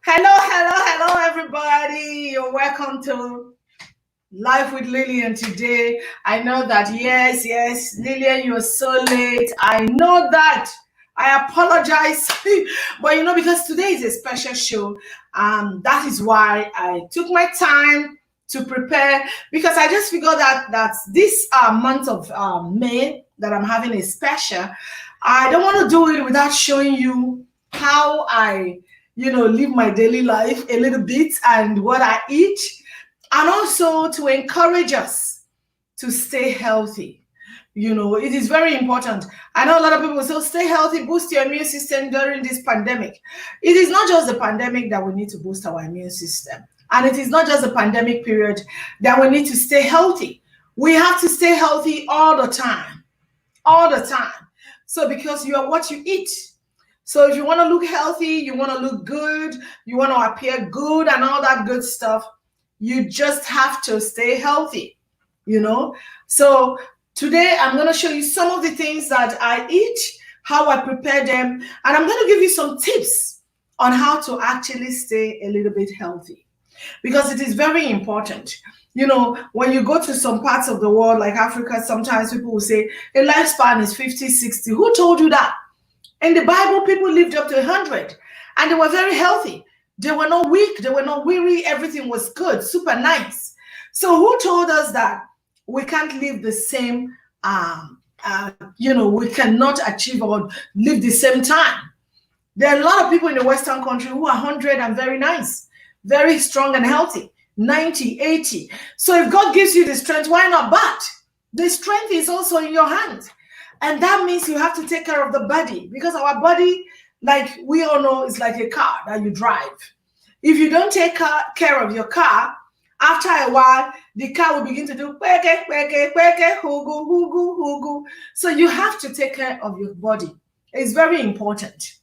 Hello, everybody. You're welcome to Life with Lilian today. I know that, yes, Lilian, you're so late. I know that. I apologize. But because today is a special show, that is why I took my time to prepare because I just figured that this month of May that I'm having a special, I don't want to do it without showing you how I live my daily life a little bit and what I eat, and also to encourage us to stay healthy. It is very important. I know a lot of people say, "Oh, stay healthy, boost your immune system during this pandemic." It is not just the pandemic that we need to boost our immune system. And it is not just the pandemic period that we need to stay healthy. We have to stay healthy all the time. All the time. So because you are what you eat. So if you want to look healthy, you want to look good, you want to appear good and all that good stuff, you just have to stay healthy, you know? So today I'm going to show you some of the things that I eat, how I prepare them, and I'm going to give you some tips on how to actually stay a little bit healthy because it is very important. When you go to some parts of the world like Africa, sometimes people will say a lifespan is 50, 60. Who told you that? In the Bible, people lived up to 100 and they were very healthy. They were not weak. They were not weary. Everything was good, super nice. So who told us that we can't live the same, we cannot achieve or live the same time? There are a lot of people in the Western country who are 100 and very nice, very strong and healthy, 90, 80. So if God gives you the strength, why not? But the strength is also in your hands. And that means you have to take care of the body because our body, like we all know, is like a car that you drive. If you don't take care of your car, after a while, the car will begin to do kweke, kweke, kweke, hugu, hugu, hugu. So you have to take care of your body. It's very important.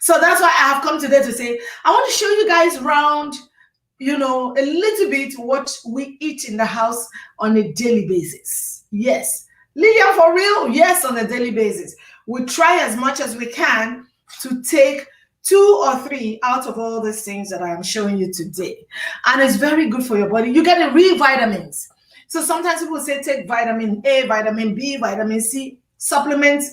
So that's why I have come today to say, I want to show you guys around, a little bit what we eat in the house on a daily basis. Yes. Lilian, for real? Yes, on a daily basis. We try as much as we can to take 2 or 3 out of all these things that I am showing you today. And it's very good for your body. You get the real vitamins. So sometimes people say take vitamin A, vitamin B, vitamin C, supplements.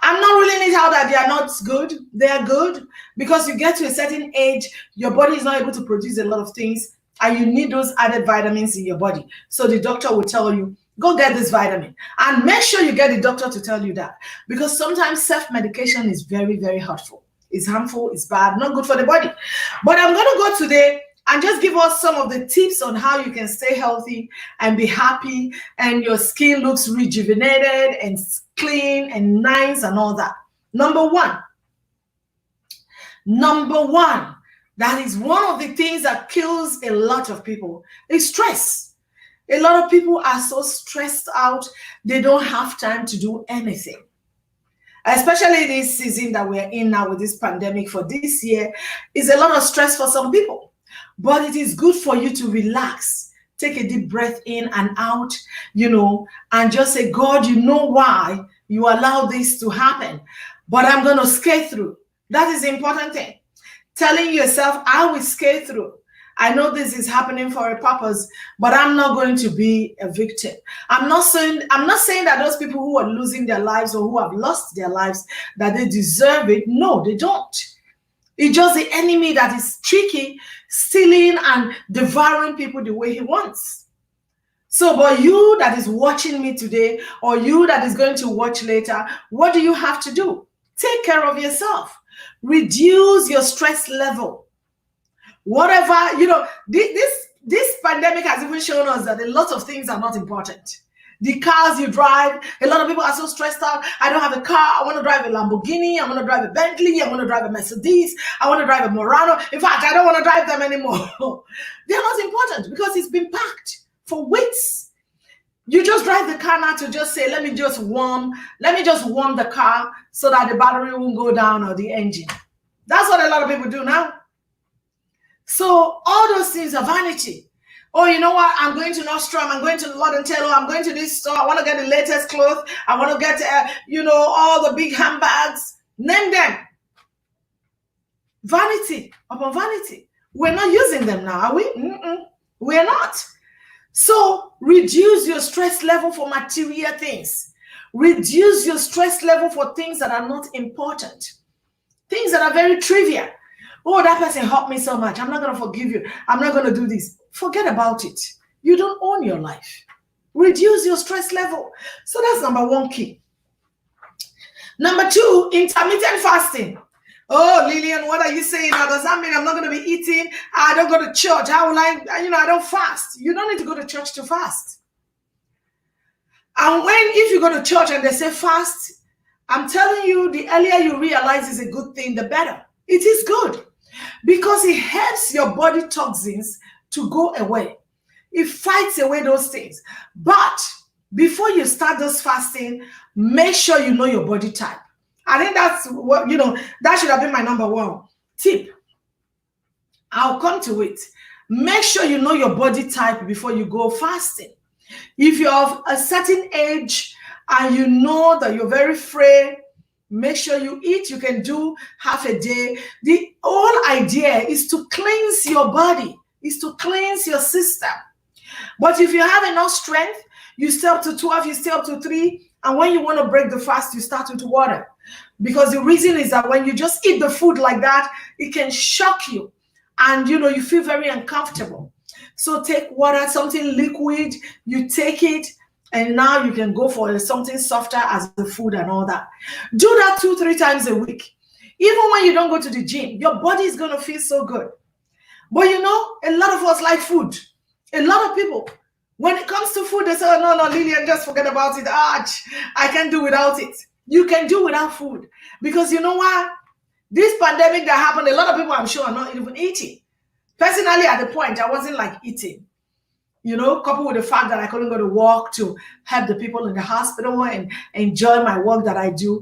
I'm not ruling it out that they are not good. They are good because you get to a certain age, your body is not able to produce a lot of things and you need those added vitamins in your body. So the doctor will tell you, go get this vitamin and make sure you get the doctor to tell you that because sometimes self-medication is very, very hurtful. It's harmful, it's bad, not good for the body. But I'm going to go today and just give us some of the tips on how you can stay healthy and be happy and your skin looks rejuvenated and clean and nice and all that. Number one, that is one of the things that kills a lot of people is stress. A lot of people are so stressed out, they don't have time to do anything. Especially this season that we're in now with this pandemic for this year, is a lot of stress for some people. But it is good for you to relax, take a deep breath in and out, and just say, God, you know why you allow this to happen, but I'm going to skate through. That is the important thing. Telling yourself, I will skate through. I know this is happening for a purpose, but I'm not going to be a victim. I'm not saying that those people who are losing their lives or who have lost their lives, that they deserve it. No, they don't. It's just the enemy that is tricky, stealing and devouring people the way he wants. So, but you that is watching me today, or you that is going to watch later, what do you have to do? Take care of yourself. Reduce your stress level. Whatever, this pandemic has even shown us that a lot of things are not important. The cars you drive, a lot of people are so stressed out. I don't have a car. I want to drive a Lamborghini. I want to drive a Bentley. I want to drive a Mercedes. I want to drive a Murano. In fact, I don't want to drive them anymore. They're not important because it's been packed for weeks. You just drive the car now to just say, let me just warm the car so that the battery won't go down or the engine. That's what a lot of people do now. So all those things are vanity. Oh, you know what? I'm going to Nordstrom. I'm going to Lord & Taylor. I'm going to this store. I want to get the latest clothes. I want to get, all the big handbags. Name them. Vanity upon vanity. We're not using them now, are we? We're not. So reduce your stress level for material things. Reduce your stress level for things that are not important. Things that are very trivial. Oh, that person hurt me so much. I'm not going to forgive you. I'm not going to do this. Forget about it. You don't own your life. Reduce your stress level. So that's number one key. Number two, intermittent fasting. Oh, Lilian, what are you saying now? Does that mean I'm not going to be eating? I don't go to church. How will I, I don't fast. You don't need to go to church to fast. And if you go to church and they say fast, I'm telling you, the earlier you realize it's a good thing, the better. It is good because it helps your body toxins to go away. It fights away those things. But before you start this fasting, make sure you know your body type. I think that's what, that should have been my number one tip. I'll come to it. Make sure you know your body type before you go fasting. If you're of a certain age and you know that you're very frail, make sure you eat. You can do half a day. The whole idea is to cleanse your body, is to cleanse your system. But if you have enough strength, you stay up to 12, you stay up to 3. And when you want to break the fast, you start with water. Because the reason is that when you just eat the food like that, it can shock you. And, you feel very uncomfortable. So take water, something liquid, you take it, and now you can go for something softer as the food and all that. Do that 2-3 times a week. Even when you don't go to the gym, your body is going to feel so good. But a lot of us like food. A lot of people, when it comes to food, they say, oh, no, Lilian, just forget about it. I can't do without it. You can do without food. Because you know what? This pandemic that happened, a lot of people, I'm sure, are not even eating. Personally, at the point, I wasn't like eating. Coupled with the fact that I couldn't go to work to help the people in the hospital and enjoy my work that I do,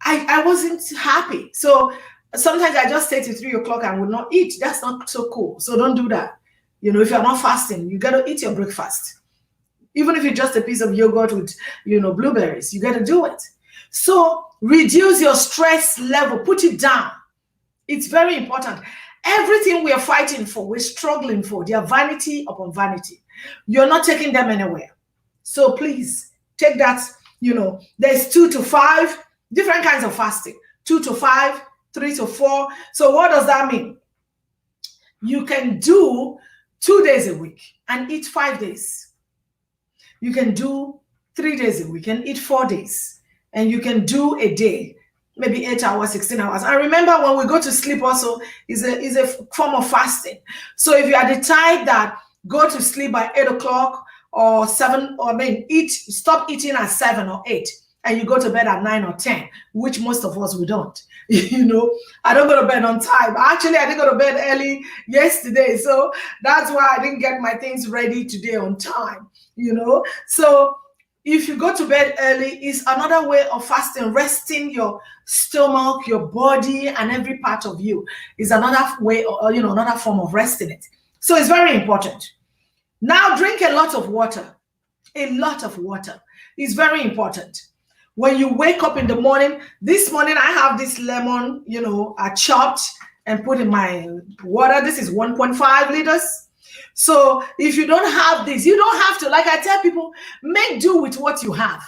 I wasn't happy. So sometimes I just stay till 3 o'clock and would not eat. That's not so cool. So don't do that. If you're not fasting, you got to eat your breakfast. Even if it's just a piece of yogurt with, blueberries, you got to do it. So reduce your stress level, put it down. It's very important. Everything we are fighting for, we're struggling for, they are vanity upon vanity. You're not taking them anywhere. So please take that, there's 2 to 5, different kinds of fasting. 2 to 5, 3 to 4. So what does that mean? You can do 2 days a week and eat 5 days. You can do 3 days a week and eat 4 days. And you can do a day, maybe 8 hours, 16 hours. And remember, when we go to sleep also is a form of fasting. So if you are the type that go to sleep by 8 o'clock or 7, stop eating at 7 or 8, and you go to bed at 9 or 10, which most of us, we don't. I don't go to bed on time. Actually, I didn't go to bed early yesterday. So that's why I didn't get my things ready today on time, So if you go to bed early, it's another way of fasting, resting your stomach, your body, and every part of you is another way, or another form of resting it. So it's very important. Now drink a lot of water. A lot of water is very important. When you wake up in the morning, this morning I have this lemon, I chopped and put in my water. This is 1.5 liters. So if you don't have this, you don't have to, like I tell people, make do with what you have.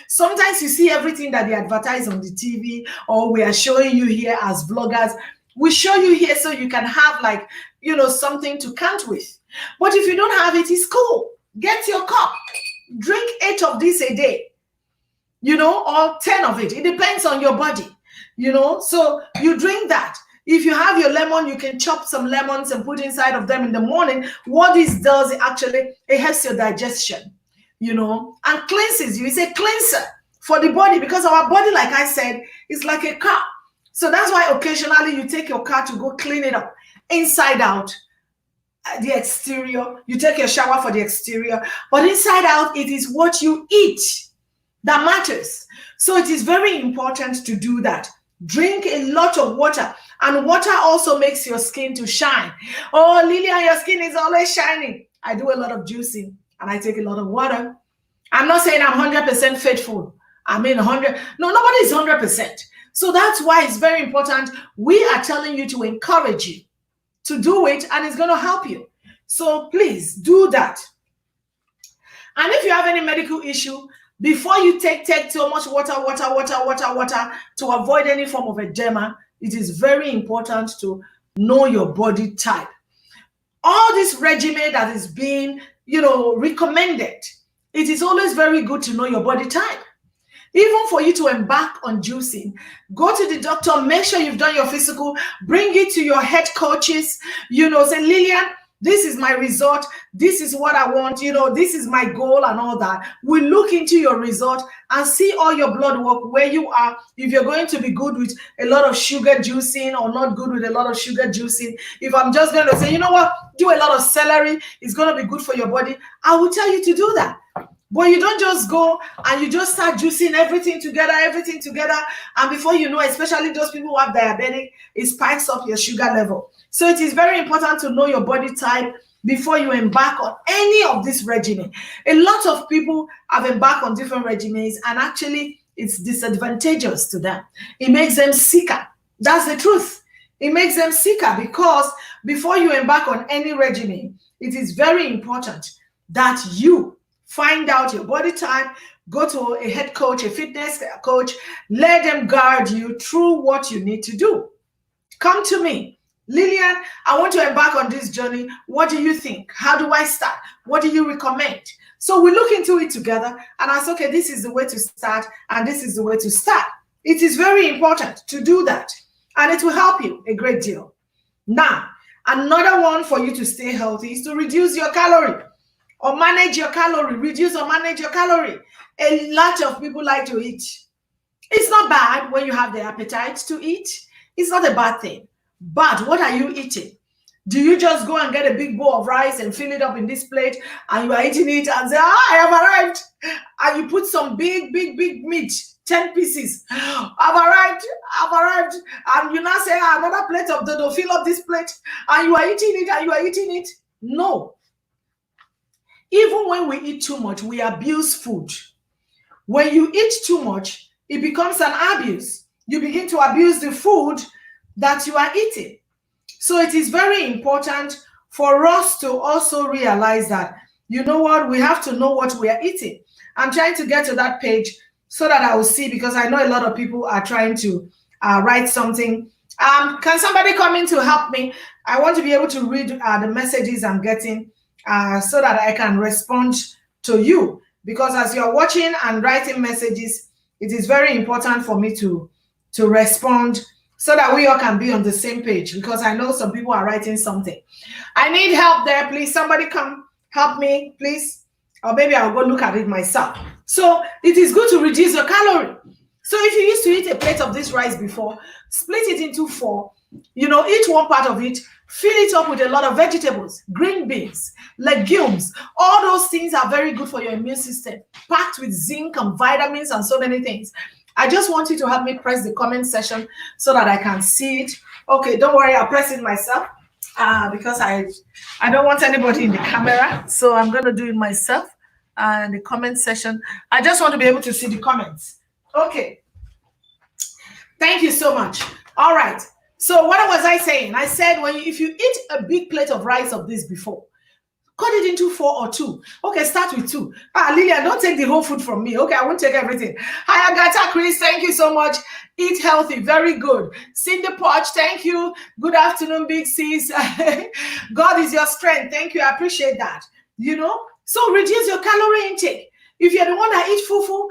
Sometimes you see everything that they advertise on the TV, or we are showing you here as vloggers. We show you here so you can have something to count with. But if you don't have it, it's cool. Get your cup. Drink 8 of this a day, or 10 of it. It depends on your body, So you drink that. If you have your lemon, you can chop some lemons and put inside of them in the morning. What this does, it helps your digestion, and cleanses you. It's a cleanser for the body, because our body, like I said, is like a car. So that's why occasionally you take your car to go clean it up inside out, the exterior. You take your shower for the exterior, but inside out, it is what you eat that matters. So it is very important to do that. Drink a lot of water. And water also makes your skin to shine. Oh, Lilian, your skin is always shining. I do a lot of juicing and I take a lot of water. I'm not saying I'm 100% faithful. 100. No, nobody is 100%. So that's why it's very important. We are telling you to encourage you to do it, and it's going to help you. So please do that. And if you have any medical issue, before you take so much water to avoid any form of edema, it is very important to know your body type. All this regimen that is being, recommended, it is always very good to know your body type. Even for you to embark on juicing, go to the doctor, make sure you've done your physical, bring it to your head coaches, say, Lilian, this is my result, this is what I want, this is my goal and all that. We look into your result and see all your blood work, where you are, if you're going to be good with a lot of sugar juicing or not good with a lot of sugar juicing. If I'm just going to say, you know what, do a lot of celery, it's going to be good for your body, I will tell you to do that. But you don't just go and you just start juicing everything together, and before you know, especially those people who have diabetic, it spikes up your sugar level. So it is very important to know your body type before you embark on any of this regimen. A lot of people have embarked on different regimens, and actually it's disadvantageous to them. It makes them sicker. That's the truth. It makes them sicker, because before you embark on any regimen, it is very important that you find out your body type, go to a head coach, a fitness coach, let them guide you through what you need to do. Come to me, Lilian, I want to embark on this journey. What do you think? How do I start? What do you recommend? So we look into it together, and I say, okay, this is the way to start, and this is the way to start. It is very important to do that, and it will help you a great deal. Now, another one for you to stay healthy is to reduce your calorie. Or manage your calorie, reduce or manage your calorie. A lot of people like to eat. It's not bad when you have the appetite to eat. It's not a bad thing. But what are you eating? Do you just go and get a big bowl of rice and fill it up in this plate, and you are eating it and say, I have arrived. And you put some big meat, 10 pieces. I've arrived. And you now say, another plate of dodo, fill up this plate. And you are eating it. No. Even when we eat too much, we abuse food. When you eat too much, it becomes an abuse. You begin to abuse the food that you are eating. So it is very important for us to also realize that, you know what, we have to know what we are eating. I'm trying to get to that page so that I will see, because I know a lot of people are trying to write something. Can somebody come in to help me? I want to be able to read the messages I'm getting, so that I can respond to you, because as you're watching and writing messages, it is very important for me to respond, so that we all can be on the same page, because I know some people are writing something. I need help there, please. Somebody come help me, please. Or maybe I'll go look at it myself. So it is good to reduce your calorie. So if you used to eat a plate of this rice before, split it into 4. Eat one part of it, fill it up with a lot of vegetables, green beans, legumes. All those things are very good for your immune system, packed with zinc and vitamins and so many things. I just want you to help me press the comment section so that I can see it. Okay, don't worry, I'll press it myself because I don't want anybody in the camera. So I'm going to do it myself in the comment section. I just want to be able to see the comments. Okay. Thank you so much. All right. So what was I saying? I said, if you eat a big plate of rice of this before, cut it into 4 or 2. Okay, start with 2. Lilian, don't take the whole food from me. Okay, I won't take everything. Hi, Agatha, Chris, thank you so much. Eat healthy, very good. Cindy Poch, thank you. Good afternoon, Big Sis. God is your strength. Thank you, I appreciate that. So reduce your calorie intake. If you're the one that eats fufu,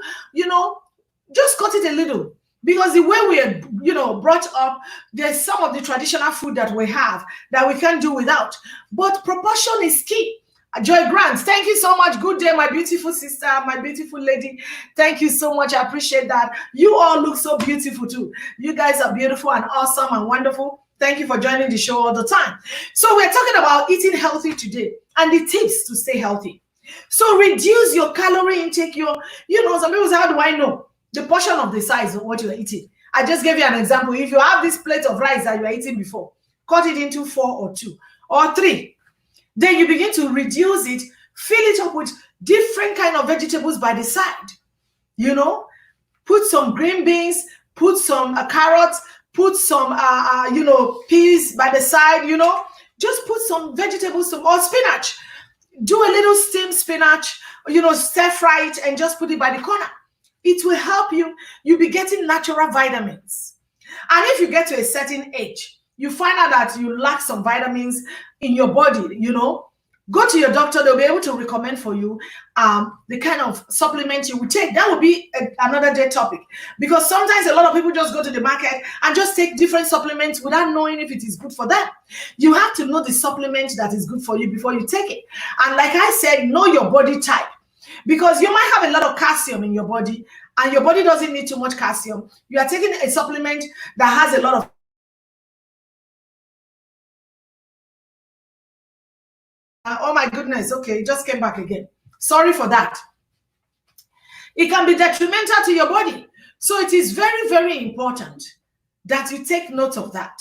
just cut it a little. Because the way we are, brought up, there's some of the traditional food that we have that we can't do without. But proportion is key. Joy Grant, thank you so much. Good day, my beautiful sister, my beautiful lady. Thank you so much. I appreciate that. You all look so beautiful too. You guys are beautiful and awesome and wonderful. Thank you for joining the show all the time. So we're talking about eating healthy today and the tips to stay healthy. So reduce your calorie intake. Some people say, how do I know? The portion of the size of what you are eating. I just gave you an example. If you have this plate of rice that you are eating before, cut it into 4 or 2 or 3. Then you begin to reduce it, fill it up with different kind of vegetables by the side. Put some green beans, put some carrots, put some peas by the side, just put some vegetables or spinach. Do a little steamed spinach, stir fry it and just put it by the corner. It will help you. You'll be getting natural vitamins. And if you get to a certain age, you find out that you lack some vitamins in your body, go to your doctor. They'll be able to recommend for you the kind of supplement you would take. That would be another day topic, because sometimes a lot of people just go to the market and just take different supplements without knowing if it is good for them. You have to know the supplement that is good for you before you take it. And like I said, know your body type, because you might have a lot of calcium in your body and your body doesn't need too much calcium. You are taking a supplement that has a lot of oh my goodness, okay, it just came back again. Sorry for that. It can be detrimental to your body. So it is very, very important that you take note of that.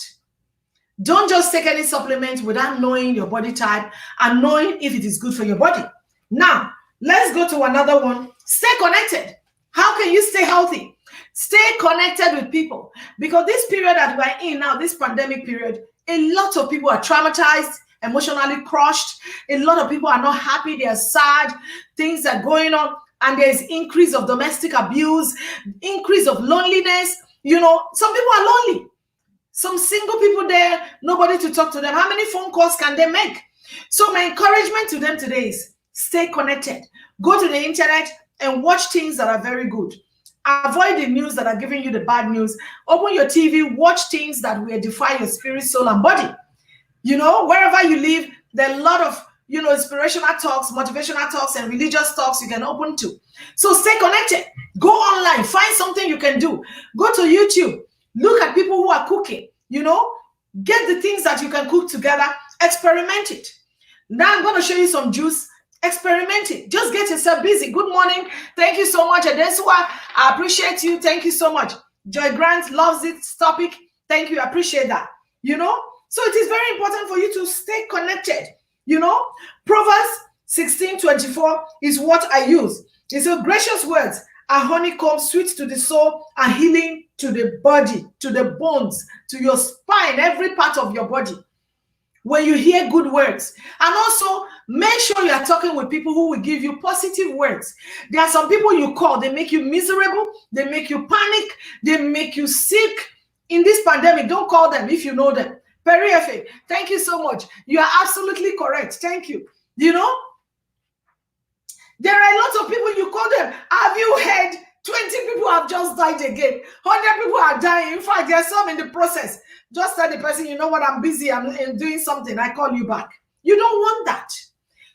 Don't just take any supplement without knowing your body type and knowing if it is good for your body. Now, let's go to another one. Stay connected. How can you stay healthy? Stay connected with people, because this period that we're in now, this pandemic period, a lot of people are traumatized, emotionally crushed. A lot of people are not happy. They are sad. Things are going on, and there's increase of domestic abuse, increase of loneliness. Some people are lonely. Some single people there, nobody to talk to them. How many phone calls can they make? So my encouragement to them today is stay connected. Go to the internet and watch things that are very good. Avoid the news that are giving you the bad news. Open your TV, watch things that will edify your spirit, soul, and body. Wherever you live, there are a lot of, inspirational talks, motivational talks, and religious talks you can open to. So stay connected. Go online. Find something you can do. Go to YouTube. Look at people who are cooking. Get the things that you can cook together. Experiment it. Now I'm going to show you some juice. Experiment it. Just get yourself busy. Good morning. Thank you so much. Adesua, I appreciate you. Thank you so much. Joy Grant loves this topic. Thank you. I appreciate that. So it is very important for you to stay connected. Proverbs 16:24 is what I use. It says, gracious words are honeycomb, sweet to the soul, and healing to the body, to the bones, to your spine, every part of your body. When you hear good words, and also make sure you are talking with people who will give you positive words. There are some people you call, they make you miserable, they make you panic, they make you sick. In this pandemic, don't call them if you know them. Periefe, thank you so much. You are absolutely correct. Thank you. There are lots of people you call them. Have you heard 20 people have just died again? 100 people are dying. In fact, there's some in the process. Just tell the person, you know what, I'm busy, I'm doing something, I call you back. You don't want that.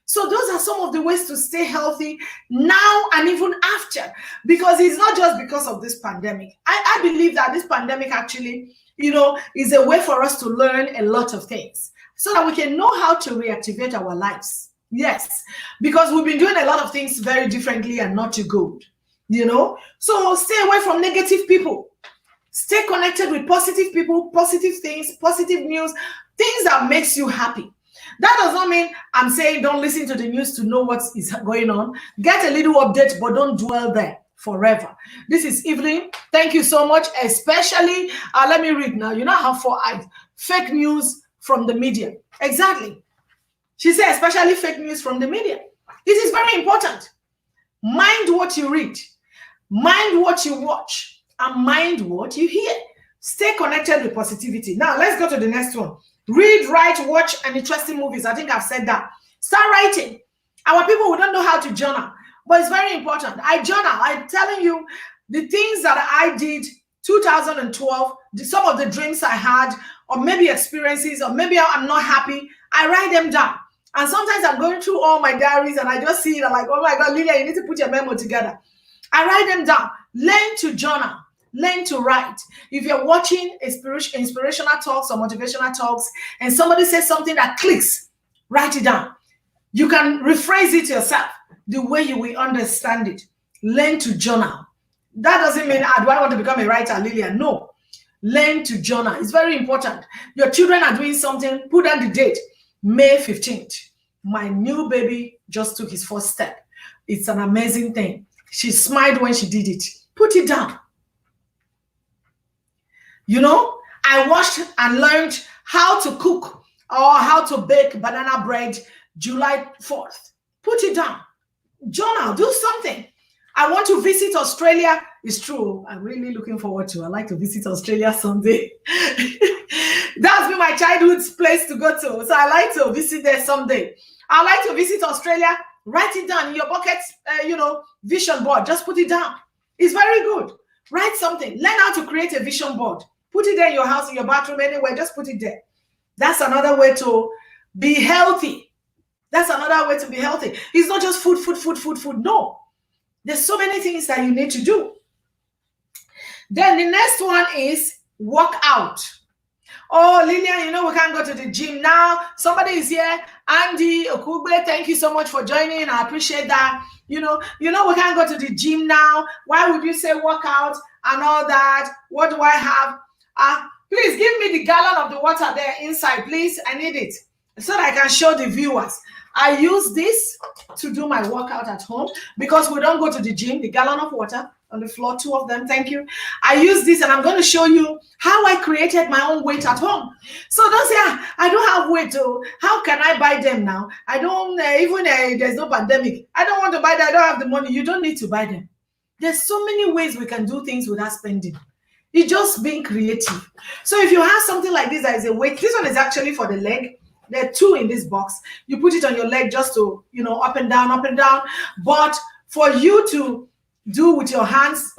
So those are some of the ways to stay healthy now and even after, because it's not just because of this pandemic. I believe that this pandemic actually, is a way for us to learn a lot of things so that we can know how to reactivate our lives. Yes, because we've been doing a lot of things very differently and not too good, So stay away from negative people. Stay connected with positive people, positive things, positive news, things that makes you happy. That does not mean I'm saying don't listen to the news to know what is going on. Get a little update, but don't dwell there forever. This is Evelyn. Thank you so much. Especially, let me read now. You know how for fake news from the media. Exactly. She said, especially fake news from the media. This is very important. Mind what you read. Mind what you watch. And mind what you hear. Stay connected with positivity. Now, let's go to the next one. Read, write, watch, and interesting movies. I think I've said that. Start writing. Our people who don't know how to journal, but it's very important. I journal. I'm telling you the things that I did 2012, some of the dreams I had, or maybe experiences, or maybe I'm not happy. I write them down. And sometimes I'm going through all my diaries and I just see it. I'm like, oh my God, Lilian, you need to put your memo together. I write them down. Learn to journal. Learn to write. If you're watching inspirational talks or motivational talks and somebody says something that clicks, write it down. You can rephrase it yourself the way you will understand it. Learn to journal. That doesn't mean, do I want to become a writer, Lilian? No. Learn to journal. It's very important. Your children are doing something, put down the date, May 15th. My new baby just took his first step. It's an amazing thing. She smiled when she did it. Put it down. You know, I watched and learned how to cook or how to bake banana bread July 4th. Put it down. Journal, do something. I want to visit Australia. It's true. I'm really looking forward to. I like to visit Australia someday. That's been my childhood place to go to. So I like to visit there someday. I like to visit Australia. Write it down in your bucket, vision board. Just put it down. It's very good. Write something. Learn how to create a vision board. Put it there in your house, in your bathroom, anywhere. Just put it there. That's another way to be healthy. That's another way to be healthy. It's not just food, food, food, food, food. No. There's so many things that you need to do. Then the next one is work out. Oh, Lilian, we can't go to the gym now. Somebody is here. Andy Okugbe, thank you so much for joining. I appreciate that. We can't go to the gym now. Why would you say work out and all that? What do I have? Please give me the gallon of the water there inside, please. I need it so that I can show the viewers. I use this to do my workout at home because we don't go to the gym. The gallon of water on the floor, 2 of them, thank you. I use this and I'm going to show you how I created my own weight at home. So don't say, I don't have weight. Oh, how can I buy them now? I don't, there's no pandemic. I don't want to buy them. I don't have the money. You don't need to buy them. There's so many ways we can do things without spending. It's just being creative. So if you have something like this that is a weight, this one is actually for the leg. There are 2 in this box. You put it on your leg just to, up and down, up and down. But for you to do with your hands,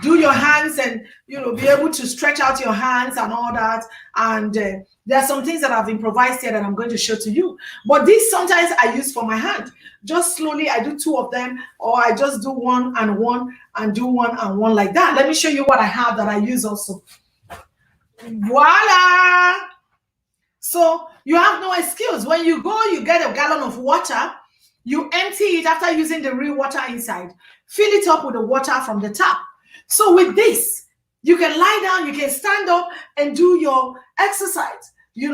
do your hands and, be able to stretch out your hands and all that. And there are some things that I've improvised here that I'm going to show to you. But this sometimes I use for my hand. Just slowly, I do 2 of them, or I just do 1 and 1 and do 1 and 1 like that. Let me show you what I have that I use also. Voila! So you have no excuse. When you go, you get a gallon of water, you empty it after using the real water inside, fill it up with the water from the tap. So with this, you can lie down, you can stand up and do your exercise. You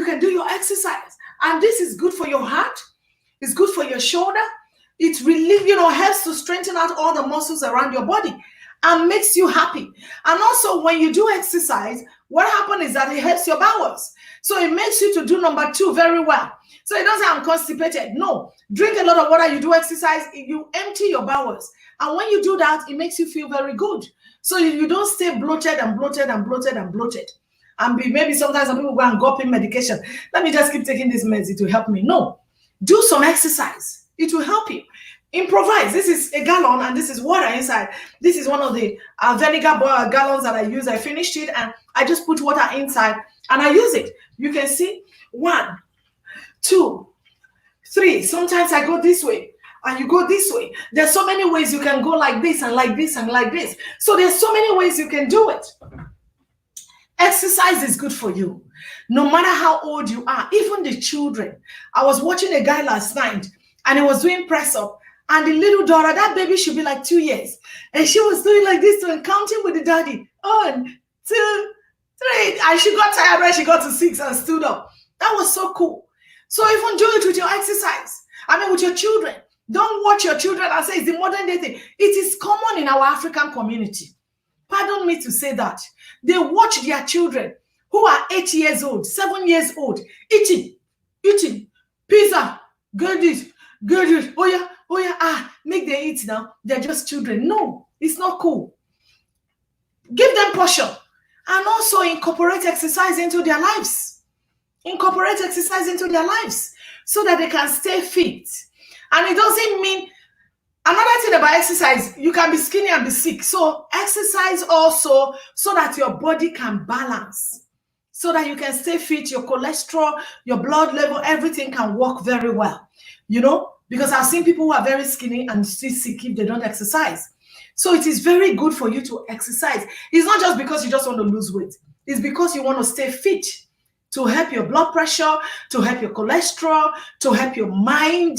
can do your exercise. And this is good for your heart. It's good for your shoulder. It really, helps to strengthen out all the muscles around your body and makes you happy. And also when you do exercise, what happens is that it helps your bowels. So it makes you to do number 2 very well. So it doesn't say I'm constipated. No, drink a lot of water, you do exercise, you empty your bowels. And when you do that, it makes you feel very good. So you don't stay bloated and bloated and bloated and bloated. And maybe sometimes some people go and gulp in medication. Let me just keep taking this meds, it will help me. No, do some exercise. It will help you. Improvise. This is a gallon and this is water inside. This is one of the vinegar gallons that I use. I finished it and I just put water inside and I use it. You can see 1, 2, 3. Sometimes I go this way and you go this way. There's so many ways you can go like this and like this and like this. So there's so many ways you can do it. Exercise is good for you. No matter how old you are, even the children. I was watching a guy last night and he was doing press up. And the little daughter, that baby should be like 2 years. And she was doing like this and counting with the daddy. 1, 2, 3. And she got tired when she got to 6 and stood up. That was so cool. So even do it with your exercise. With your children. Don't watch your children and say it's the modern day thing. It is common in our African community. Pardon me to say that. They watch their children who are 8 years old, 7 years old, eating, pizza, good this, oh yeah, make them eat now. They're just children. No, it's not cool. Give them portion and also incorporate exercise into their lives. Incorporate exercise into their lives so that they can stay fit. And it doesn't mean, another thing about exercise, you can be skinny and be sick. So exercise also so that your body can balance, so that you can stay fit, your cholesterol, your blood level, everything can work very well, because I've seen people who are very skinny and still sick if they don't exercise. So it is very good for you to exercise. It's not just because you just want to lose weight. It's because you want to stay fit, to help your blood pressure, to help your cholesterol, to help your mind.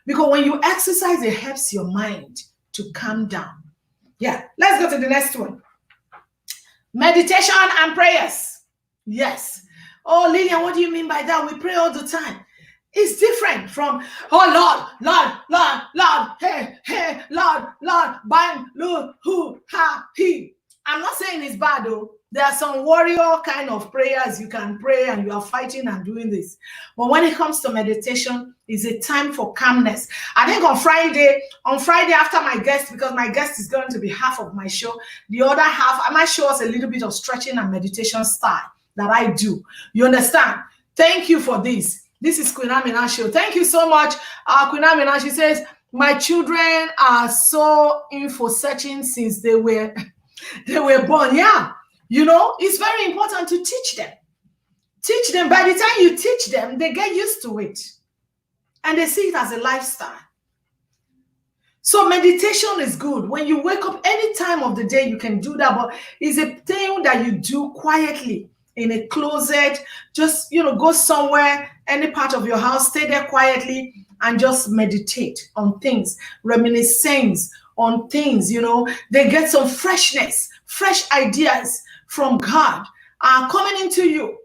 Because when you exercise, it helps your mind to calm down. Yeah, let's go to the next one. Meditation and prayers. Yes. Oh, Lilian, what do you mean by that? We pray all the time. It's different from, oh, Lord, hey, Lord, bang, lu, hu, ha, he. I'm not saying it's bad though. There are some warrior kind of prayers you can pray and you are fighting and doing this. But when it comes to meditation, it's a time for calmness. I think on Friday after my guest, because my guest is going to be half of my show, the other half, I might show us a little bit of stretching and meditation style that I do. You understand? Thank you for this. This is Queen Amina show. Thank you so much. Queen Amina, she says, my children are so info searching since they were born. Yeah, you know, it's very important to teach them. Teach them. By the time you teach them, they get used to it. And they see it as a lifestyle. So meditation is good. When you wake up any time of the day, you can do that. But it's a thing that you do quietly in a closet. Just, you know, go somewhere, any part of your house, stay there quietly and just meditate on things, reminiscence on things, you know. They get some freshness, fresh ideas from God are coming into you.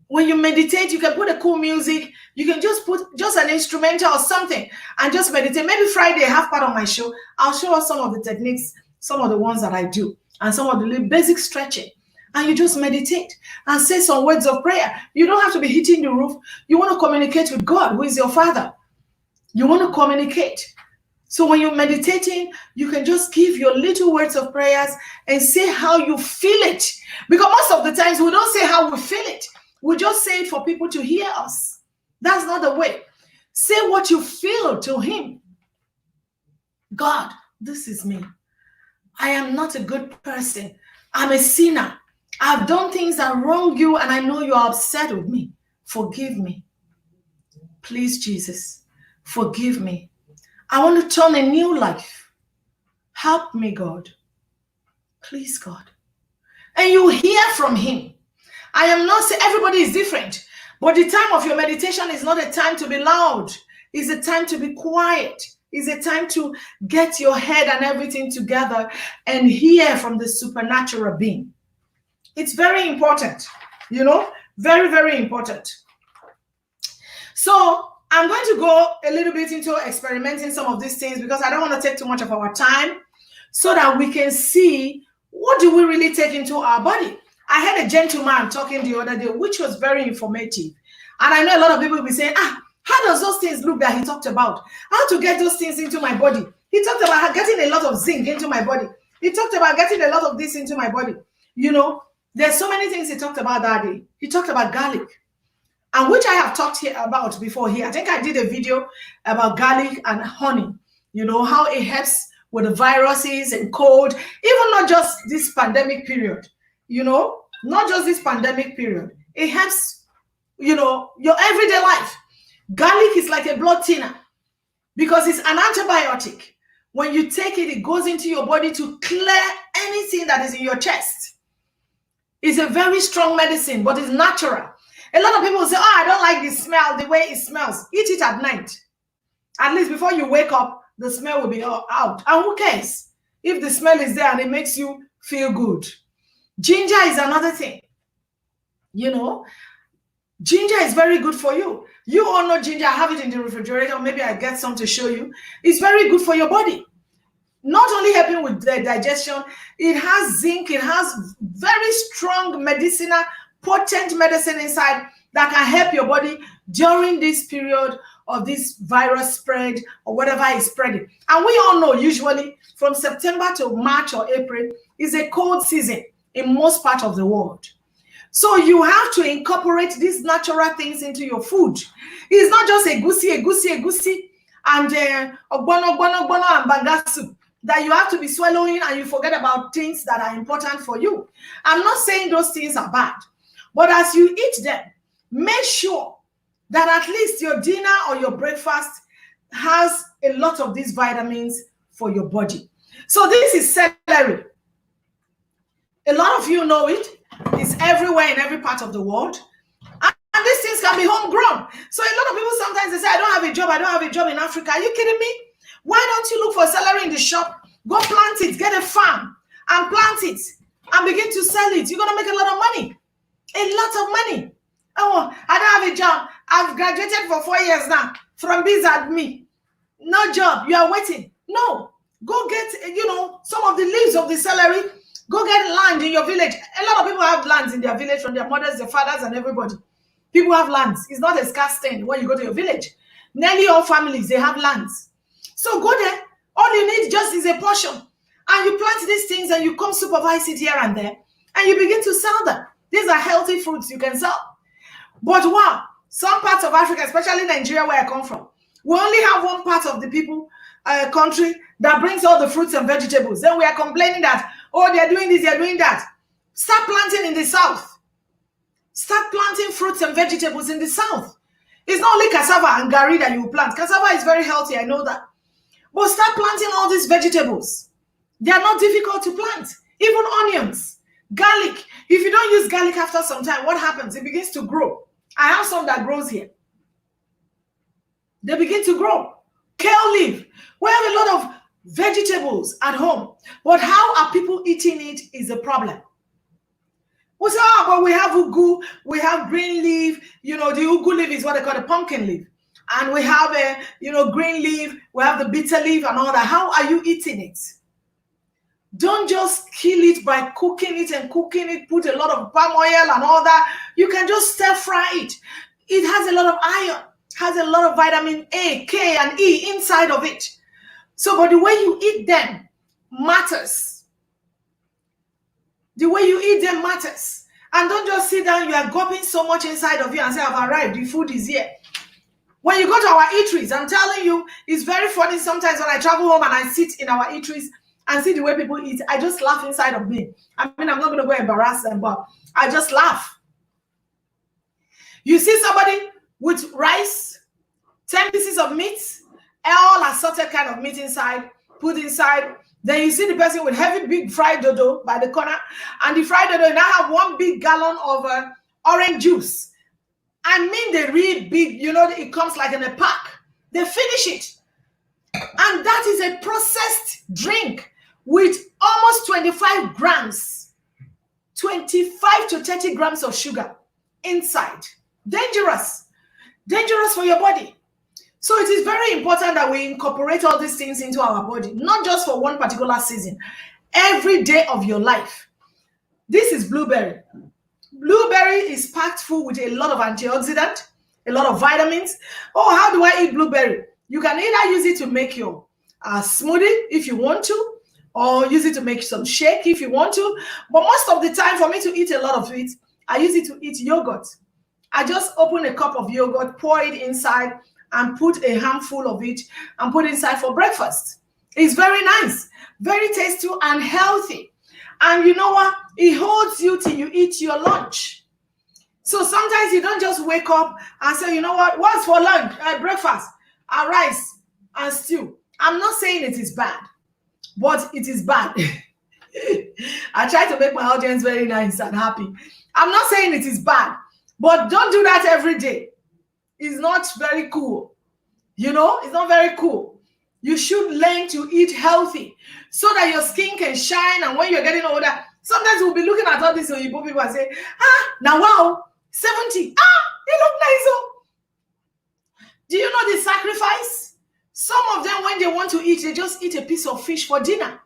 When you meditate, you can put a cool music. You can just put just an instrumental or something and just meditate. Maybe Friday, half part of my show, I'll show us some of the techniques, some of the ones that I do, and some of the basic stretching. And you just meditate and say some words of prayer. You don't have to be hitting the roof. You want to communicate with God, who is your Father. You want to communicate. So when you're meditating, you can just give your little words of prayers and say how you feel it. Because most of the times we don't say how we feel it. We just say it for people to hear us. That's not the way. Say what you feel to him. God, this is me. I am not a good person. I'm a sinner. I've done things that wrong you and I know you are upset with me. Forgive me. Please, Jesus, forgive me. I want to turn a new life. Help me, God. Please, God. And you hear from him. I am not saying everybody is different, but the time of your meditation is not a time to be loud. It's a time to be quiet. It's a time to get your head and everything together and hear from the supernatural being. It's very important, you know, very, very important. So I'm going to go a little bit into experimenting some of these things because I don't want to take too much of our time so that we can see what do we really take into our body. I had a gentleman talking the other day, which was very informative. And I know a lot of people will be saying, how does those things look that he talked about? How to get those things into my body? He talked about getting a lot of zinc into my body. He talked about getting a lot of this into my body. You know, there's so many things he talked about that day. He talked about garlic, and which I have talked here about before here. I think I did a video about garlic and honey, you know, how it helps with the viruses and cold, even not just this pandemic period, you know, not just this pandemic period. It helps, you know, your everyday life. Garlic is like a blood thinner because it's an antibiotic. When you take it, it goes into your body to clear anything that is in your chest. It's a very strong medicine, but it's natural. A lot of people say, I don't like the smell, the way it smells. Eat it at night. At least before you wake up, the smell will be out. And who cares if the smell is there and it makes you feel good? Ginger is another thing. You know, ginger is very good for you. You all know ginger. I have it in the refrigerator. Maybe I get some to show you. It's very good for your body. Not only helping with the digestion, it has zinc. It has very strong medicinal, potent medicine inside that can help your body during this period of this virus spread or whatever is spreading. And we all know usually from September to March or April is a cold season in most parts of the world. So you have to incorporate these natural things into your food. It's not just egusi, and ogbono and banga soup that you have to be swallowing and you forget about things that are important for you. I'm not saying those things are bad, but as you eat them, make sure that at least your dinner or your breakfast has a lot of these vitamins for your body. So this is celery. A lot of you know it. It's everywhere in every part of the world. And these things can be homegrown. So a lot of people sometimes they say, I don't have a job in Africa. Are you kidding me? Why don't you look for celery in the shop? Go plant it, get a farm and plant it and begin to sell it. You're going to make a lot of money. A lot of money. Oh, I don't have a job. I've graduated for 4 years now. From this at me. No job. You are waiting. No. Go get, you know, some of the leaves of the celery. Go get land in your village. A lot of people have lands in their village from their mothers, their fathers, and everybody. People have lands. It's not a scarce thing when you go to your village. Nearly all families, they have lands. So go there. All you need just is a portion. And you plant these things and you come supervise it here and there. And you begin to sell them. These are healthy fruits you can sell. But wow, some parts of Africa, especially Nigeria where I come from, we only have one part of the people, country that brings all the fruits and vegetables. Then we are complaining that, oh, they're doing this, they're doing that. Start planting in the south. Start planting fruits and vegetables in the south. It's not only cassava and gari that you plant. Cassava is very healthy, I know that. But start planting all these vegetables. They are not difficult to plant. Even onions, garlic. If you don't use garlic after some time, what happens? It begins to grow. I have some that grows here. They begin to grow. Kale leaf. We have a lot of vegetables at home. But how are people eating it is a problem. We say, oh, but we have ugu, we have green leaf. You know, the ugu leaf is what they call the pumpkin leaf. And we have a, green leaf. We have the bitter leaf and all that. How are you eating it? Don't just kill it by cooking it and cooking it. Put a lot of palm oil and all that. You can just stir fry it. It has a lot of iron, has a lot of vitamin A, K, and E inside of it. So, but the way you eat them matters. The way you eat them matters. And don't just sit down, you are gulping so much inside of you and say, I've arrived, the food is here. When you go to our eateries, I'm telling you, it's very funny sometimes when I travel home and I sit in our eateries and see the way people eat, I just laugh inside of me. I mean, I'm not going to go embarrass them, but I just laugh. You see somebody with rice, 10 pieces of meat, all assorted kind of meat inside, put inside. Then you see the person with heavy, big fried dodo by the corner. And the fried dodo now have 1 big gallon of orange juice. I mean, they really big, it comes like in a pack. They finish it. And that is a processed drink with almost 25 grams, 25 to 30 grams of sugar inside. Dangerous. Dangerous for your body. So it is very important that we incorporate all these things into our body, not just for one particular season, every day of your life. This is blueberry. Blueberry is packed full with a lot of antioxidant, a lot of vitamins. Oh, how do I eat blueberry? You can either use it to make your smoothie if you want to, or use it to make some shake if you want to. But most of the time, for me to eat a lot of it, I use it to eat yogurt. I just open a cup of yogurt, pour it inside, and put a handful of it and put it inside for breakfast. It's very nice, very tasty and healthy. And you know what? It holds you till you eat your lunch. So sometimes you don't just wake up and say, you know what? What's for lunch? Breakfast, rice and stew. I'm not saying it is bad, but it is bad. I try to make my audience very nice and happy. I'm not saying it is bad, but don't do that every day. It's not very cool. It's not very cool. You should learn to eat healthy so that your skin can shine. And when you're getting older, sometimes we'll be looking at all these Oyibo people and say, now wow, 70. You look nice. Oh. Do you know the sacrifice? Some of them, when they want to eat, they just eat a piece of fish for dinner.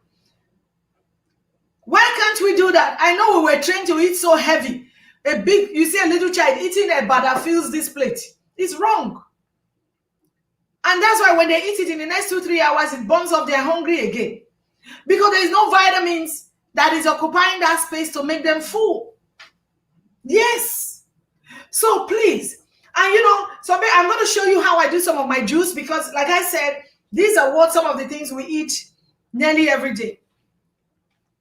Why can't we do that? I know we were trained to eat so heavy. You see a little child eating a bar that fills this plate. It's wrong. And that's why when they eat it in the next 2-3 hours, it burns up, they're hungry again. Because there is no vitamins that is occupying that space to make them full. Yes. So please, and so I'm going to show you how I do some of my juice, because like I said, these are some of the things we eat nearly every day.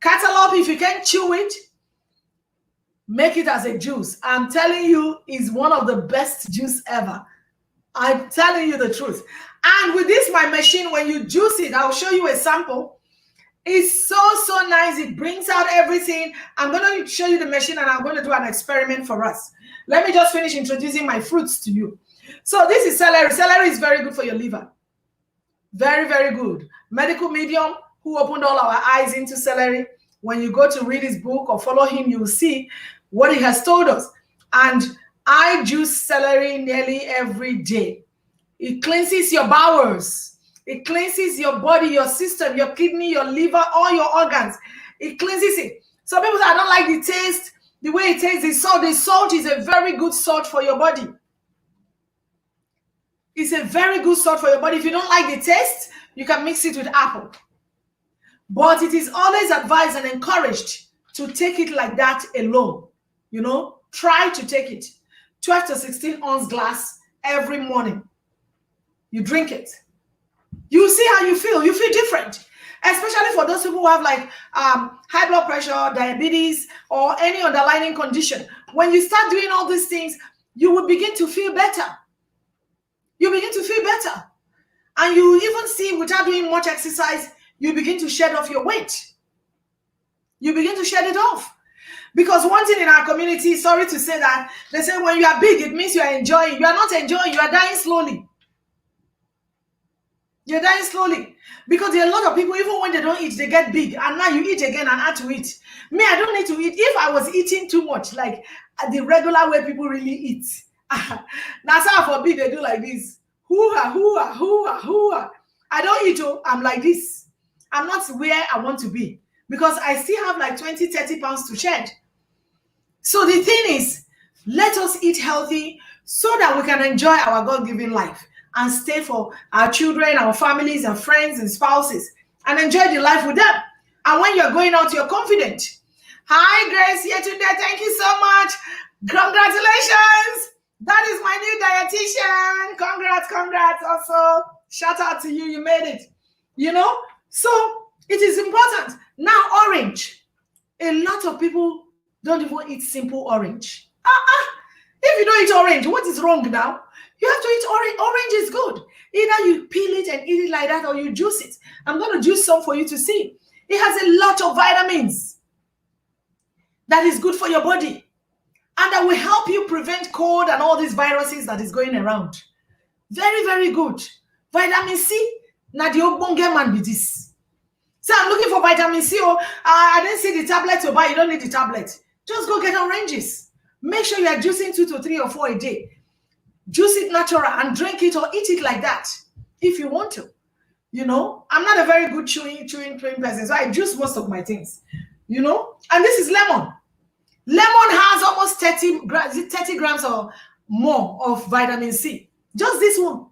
Cantaloupe, if you can chew it, make it as a juice. I'm telling you, it's one of the best juice ever. I'm telling you the truth. And with this, my machine, when you juice it, I'll show you a sample. It's so nice. It brings out everything. I'm going to show you the machine and I'm going to do an experiment for us. Let me just finish introducing my fruits to you. So this is celery. Celery is very good for your liver. Very, very good. Medical medium who opened all our eyes into celery. When you go to read his book or follow him, you will see what he has told us. And I juice celery nearly every day. It cleanses your bowels. It cleanses your body, your system, your kidney, your liver, all your organs. It cleanses it. Some people say, I don't like the taste, the way it tastes. The salt. The salt is a very good salt for your body. It's a very good salt for your body. If you don't like the taste, you can mix it with apple. But it is always advised and encouraged to take it like that alone. You know, try to take it. 12 to 16 ounce glass every morning. You drink it. You see how you feel. You feel different. Especially for those people who have like high blood pressure, diabetes, or any underlying condition. When you start doing all these things, you will begin to feel better. You begin to feel better. And you even see, without doing much exercise, you begin to shed off your weight. You begin to shed it off. Because one thing in our community, sorry to say that, they say when you are big, it means you are enjoying. You are not enjoying, you are dying slowly. You're dying slowly. Because there are a lot of people, even when they don't eat, they get big. And now you eat again and add to it. Me, I don't need to eat. If I was eating too much, like the regular way people really eat, that's how for big they do like this. Hoo-ha, hoo-ha, hoo-ha, hoo-ha. I don't eat, I'm like this. I'm not where I want to be. Because I still have like 20, 30 pounds to shed. So the thing is, let us eat healthy so that we can enjoy our God-given life and stay for our children, our families, and friends and spouses, and enjoy the life with them. And when you're going out, you're confident. Hi, Grace, here today. Thank you so much. Congratulations. That is my new dietitian. Congrats, congrats. Also, shout out to you. You made it. You know? So, it is important. Now, orange. A lot of people don't even eat simple orange. If you don't eat orange, what is wrong now? You have to eat orange. Orange is good. Either you peel it and eat it like that, or you juice it. I'm going to juice some for you to see. It has a lot of vitamins that is good for your body, and that will help you prevent cold and all these viruses that is going around. Very, very good. Vitamin C, now the ogbonge man be this. So I'm looking for vitamin C. I didn't see the tablet to buy. You don't need the tablet. Just go get oranges. Make sure you are juicing 2 to 3 or 4 a day. Juice it natural and drink it or eat it like that if you want to. You know, I'm not a very good chewing person, so I juice most of my things. You know, and this is lemon. Lemon has almost 30 grams or more of vitamin C. Just this one.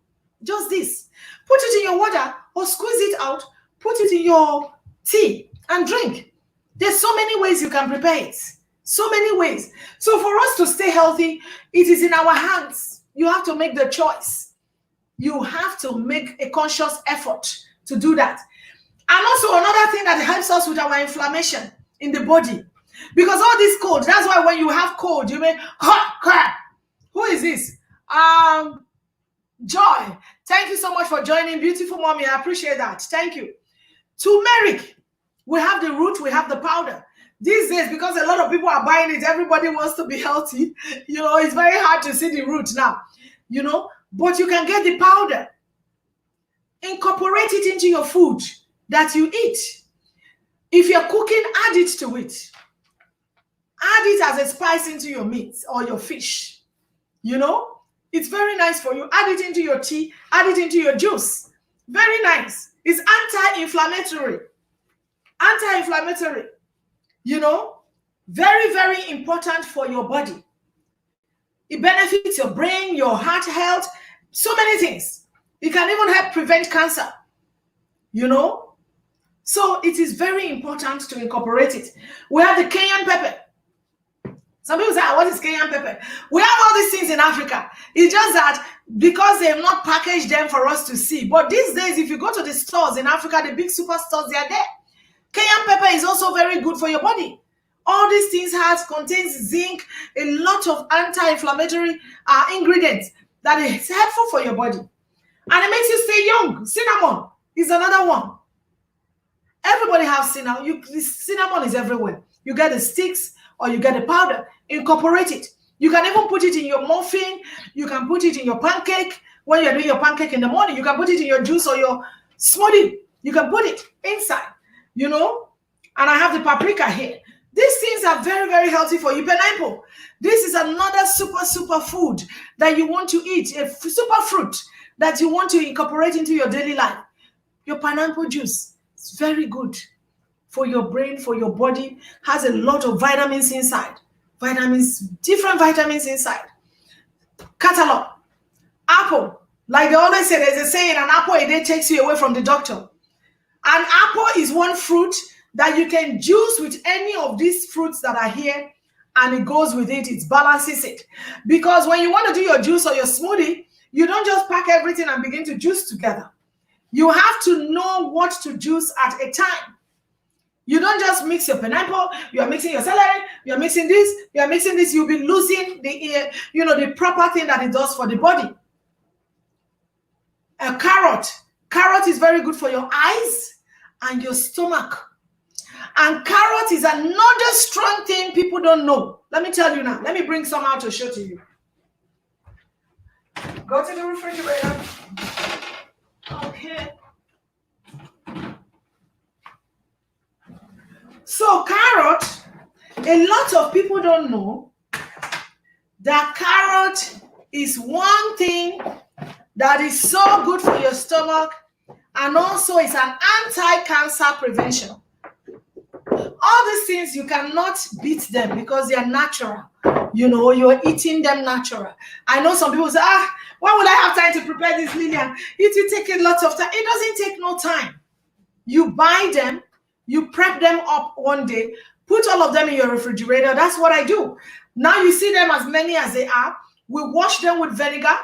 Just this. Put it in your water or squeeze it out. Put it in your tea and drink. There's so many ways you can prepare it. So many ways. So for us to stay healthy, it is in our hands. You have to make the choice. You have to make a conscious effort to do that. And also another thing that helps us with our inflammation in the body. Because all this cold, that's why when you have cold, you may, who is this? Joy. Thank you so much for joining. Beautiful mommy. I appreciate that. Thank you. Turmeric. We have the root, we have the powder. These days, because a lot of people are buying it, everybody wants to be healthy. You know, it's very hard to see the root now. You know, but you can get the powder. Incorporate it into your food that you eat. If you're cooking, add it to it. Add it as a spice into your meat or your fish. You know, it's very nice for you. Add it into your tea, add it into your juice. Very nice. It's anti-inflammatory. Anti-inflammatory. You know, very, very important for your body. It benefits your brain, your heart health, so many things. It can even help prevent cancer. You know, so it is very important to incorporate it. We have the cayenne pepper. Some people say, what is cayenne pepper? We have all these things in Africa. It's just that because they have not packaged them for us to see. But these days, if you go to the stores in Africa, the big superstores, they are there. Cayenne pepper is also very good for your body. All these things contains zinc, a lot of anti-inflammatory ingredients that is helpful for your body. And it makes you stay young. Cinnamon is another one. Everybody has cinnamon. Cinnamon is everywhere. You get the sticks or you get the powder. Incorporate it. You can even put it in your muffin. You can put it in your pancake. When you're doing your pancake in the morning, you can put it in your juice or your smoothie. You can put it inside, you know. And I have the paprika here. These things are very, very healthy for you. Pineapple. This is another super food that you want to eat. A super fruit that you want to incorporate into your daily life. Your pineapple juice. It's very good for your brain, for your body, has a lot of vitamins inside. Vitamins, different vitamins inside. Catalog. Apple. Like they always say, there's a saying, an apple a day takes you away from the doctor. An apple is one fruit that you can juice with any of these fruits that are here, and it goes with it, it balances it. Because when you want to do your juice or your smoothie, you don't just pack everything and begin to juice together. You have to know what to juice at a time. You don't just mix your pineapple, you are mixing your celery, you are mixing this, you are mixing this, you'll be losing the, the proper thing that it does for the body. A carrot. Carrot is very good for your eyes and your stomach. And carrot is another strong thing people don't know. Let me tell you now. Let me bring some out to show to you. Go to the refrigerator. Okay. So carrot, a lot of people don't know that carrot is one thing that is so good for your stomach, and also it's an anti-cancer prevention. All these things, you cannot beat them because they are natural. You're eating them natural. I know some people say, why would I have time to prepare this, Lilian? It will take a lot of time. It doesn't take no time. You buy them, you prep them up one day, put all of them in your refrigerator. That's what I do. Now you see them as many as they are. We wash them with vinegar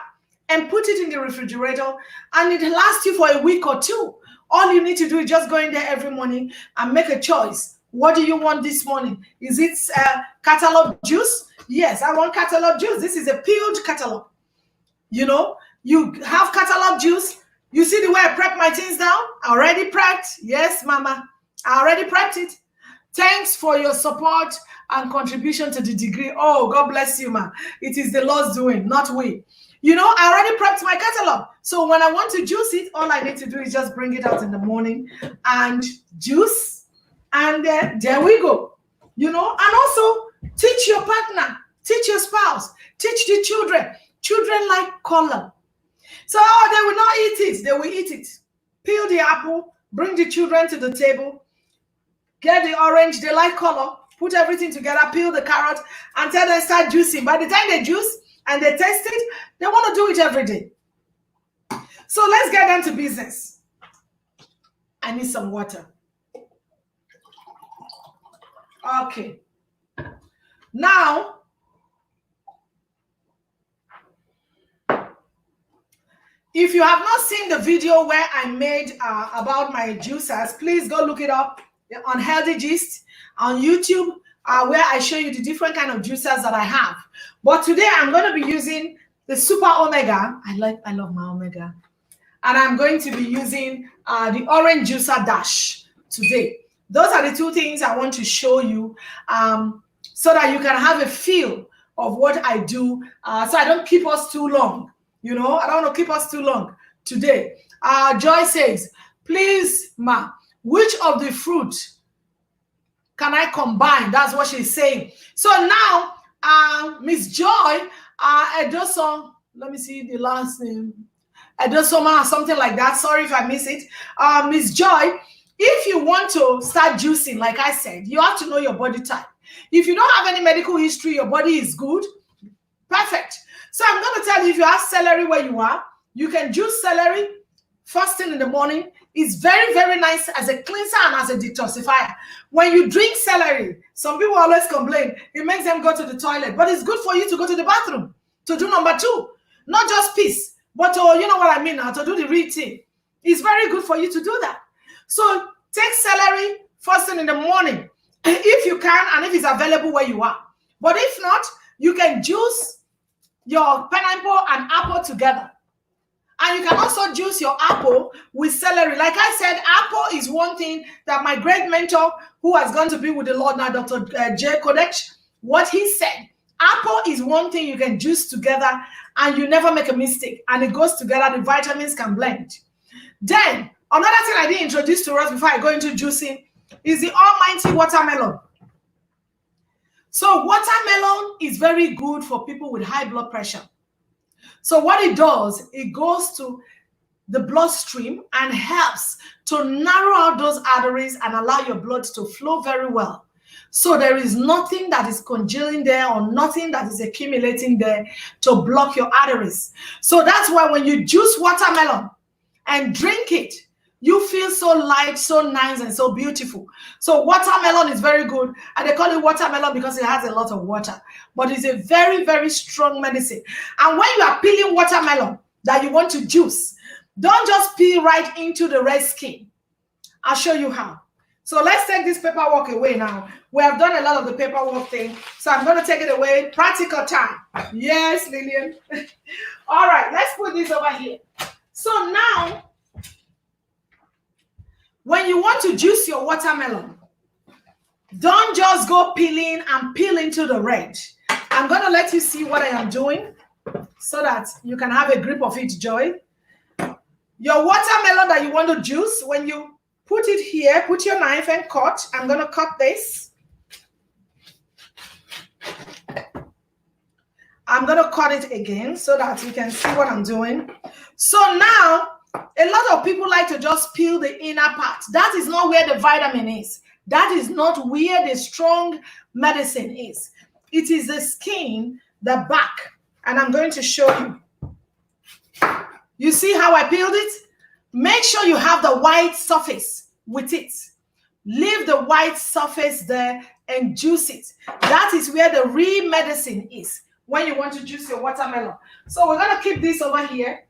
and put it in the refrigerator, and it lasts you for a week or two. All you need to do is just go in there every morning and make a choice. What do you want this morning? Is it cantaloupe juice? Yes, I want cantaloupe juice. This is a peeled cantaloupe. You have cantaloupe juice. You see the way I prep my things down? Already prepped. Yes, Mama. I already prepped it. Thanks for your support and contribution to the degree. Oh, God bless you, ma. It is the Lord's doing, not we. I already prepped my cantaloupe. So when I want to juice it, all I need to do is just bring it out in the morning and juice. And there we go. And also teach your partner, teach your spouse, teach the children. Children like color. So they will not eat it. They will eat it. Peel the apple, bring the children to the table, get the orange, they like color, put everything together, peel the carrot, and tell them start juicing. By the time they juice and they taste it, they want to do it every day. So let's get down to business. I need some water. Okay. Now, if you have not seen the video where I made about my juicers, please go look it up on Healthy Gist on YouTube, where I show you the different kind of juicers that I have. But today I'm going to be using the Super Omega. I love my Omega. And I'm going to be using the Orange Juicer Dash today. Those are the two things I want to show you so that you can have a feel of what I do, so I don't keep us too long. I don't want to keep us too long today. Joy says, please, ma, which of the fruit can I combine? That's what she's saying. So now, Miss Joy, Edoso, let me see the last name. Edosoma, something like that. Sorry if I miss it. Miss Joy, if you want to start juicing, like I said, you have to know your body type. If you don't have any medical history, your body is good, perfect. So I'm going to tell you, if you have celery where you are, you can juice celery first thing in the morning. It's very, very nice as a cleanser and as a detoxifier. When you drink celery, some people always complain, it makes them go to the toilet, but it's good for you to go to the bathroom, to do number two, not just piss, but to, you know what I mean now, to do the real thing. It's very good for you to do that. So take celery first thing in the morning, if you can, and if it's available where you are. But if not, you can juice your pineapple and apple together. And you can also juice your apple with celery. Like I said, apple is one thing that my great mentor, who has gone to be with the Lord now, Dr. J. Kodech, what he said, apple is one thing you can juice together and you never make a mistake. And it goes together, the vitamins can blend. Then, another thing I didn't introduce to us before I go into juicing is the almighty watermelon. So watermelon is very good for people with high blood pressure. So what it does, it goes to the bloodstream and helps to narrow out those arteries and allow your blood to flow very well. So there is nothing that is congealing there or nothing that is accumulating there to block your arteries. So that's why when you juice watermelon and drink it, you feel so light, so nice, and so beautiful. So watermelon is very good. And they call it watermelon because it has a lot of water. But it's a very, very strong medicine. And when you are peeling watermelon that you want to juice, don't just peel right into the red skin. I'll show you how. So let's take this paperwork away now. We have done a lot of the paperwork thing. So I'm going to take it away. Practical time. Yes, Lilian. All right, let's put this over here. So now, when you want to juice your watermelon, don't just go peeling and peel into the red. I'm going to let you see what I am doing so that you can have a grip of it, Joy. Your watermelon that you want to juice, when you put it here, put your knife and cut. I'm going to cut this. I'm going to cut it again so that you can see what I'm doing. So now, a lot of people like to just peel the inner part. That is not where the vitamin is. That is not where the strong medicine is. It is the skin, the back. And I'm going to show you. You see how I peeled it? Make sure you have the white surface with it. Leave the white surface there and juice it. That is where the real medicine is when you want to juice your watermelon. So we're going to keep this over here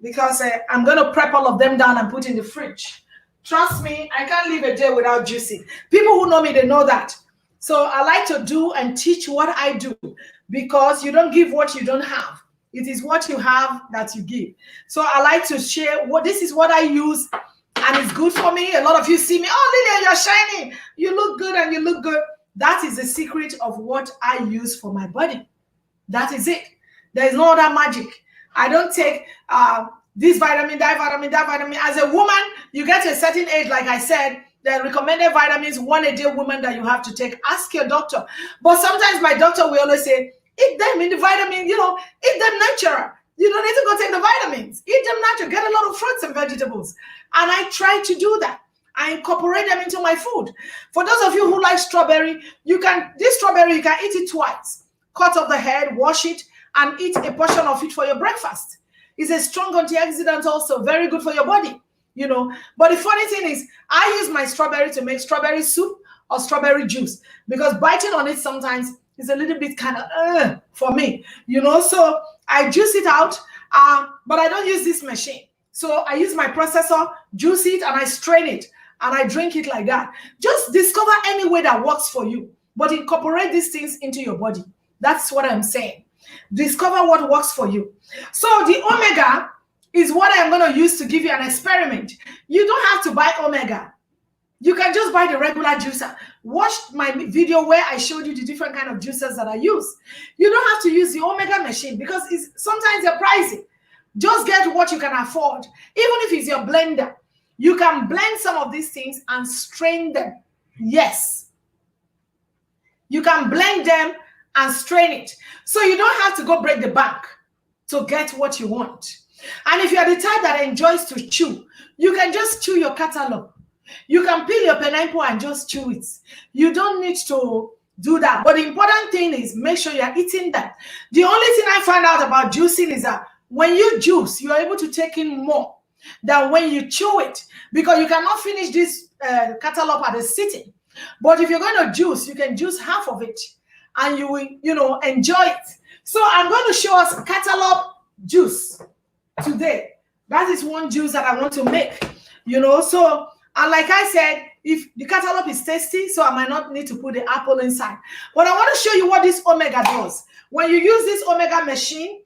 because I'm going to prep all of them down and put in the fridge. Trust me, I can't live a day without juicing. People who know me, they know that. So I like to do and teach what I do because you don't give what you don't have. It is what you have that you give. So I like to share what this is what I use and it's good for me. A lot of you see me, oh, Lilian, you're shining. You look good and you look good. That is the secret of what I use for my body. That is it. There is no other magic. I don't take this vitamin, that vitamin, that vitamin. As a woman, you get to a certain age, like I said, the recommended vitamins, 1 a day woman that you have to take. Ask your doctor. But sometimes my doctor will always say, eat them in the vitamin, eat them natural. You don't need to go take the vitamins. Eat them natural. Get a lot of fruits and vegetables. And I try to do that. I incorporate them into my food. For those of you who like strawberry, this strawberry, you can eat it twice. Cut off the head, wash it, and eat a portion of it for your breakfast. It's a strong antioxidant also, very good for your body, But the funny thing is, I use my strawberry to make strawberry soup or strawberry juice because biting on it sometimes is a little bit kind of for me, So I juice it out, but I don't use this machine. So I use my processor, juice it, and I strain it, and I drink it like that. Just discover any way that works for you, but incorporate these things into your body. That's what I'm saying. Discover what works for you. So the omega is what I'm going to use to give you an experiment. You don't have to buy omega. You can just buy the regular juicer. Watch my video where I showed you the different kind of juicers that I use. You don't have to use the omega machine because sometimes they're pricey. Just get what you can afford. Even if it's your blender, you can blend some of these things and strain them. Yes. You can blend them and strain it. So you don't have to go break the bank to get what you want. And if you're the type that enjoys to chew, you can just chew your cantaloupe. You can peel your pineapple and just chew it. You don't need to do that. But the important thing is make sure you're eating that. The only thing I find out about juicing is that when you juice, you're able to take in more than when you chew it because you cannot finish this cantaloupe at a sitting. But if you're going to juice, you can juice half of it and you will, enjoy it. So I'm going to show us cantaloupe juice today. That is one juice that I want to make, So, and like I said, if the cantaloupe is tasty, so I might not need to put the apple inside. But I want to show you what this omega does. When you use this omega machine,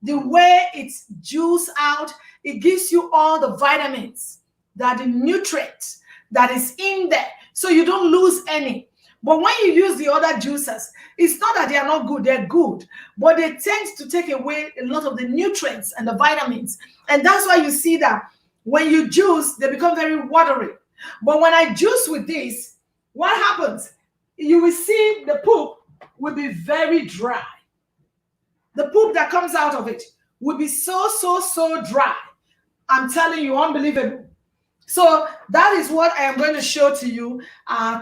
the way it's juiced out, it gives you all the vitamins, the nutrients that is in there. So you don't lose any. But when you use the other juicers, it's not that they are not good, they're good, but they tend to take away a lot of the nutrients and the vitamins. And that's why you see that when you juice, they become very watery. But when I juice with this, what happens? You will see the poop will be very dry. The poop that comes out of it will be so dry. I'm telling you, unbelievable. So that is what I am going to show to you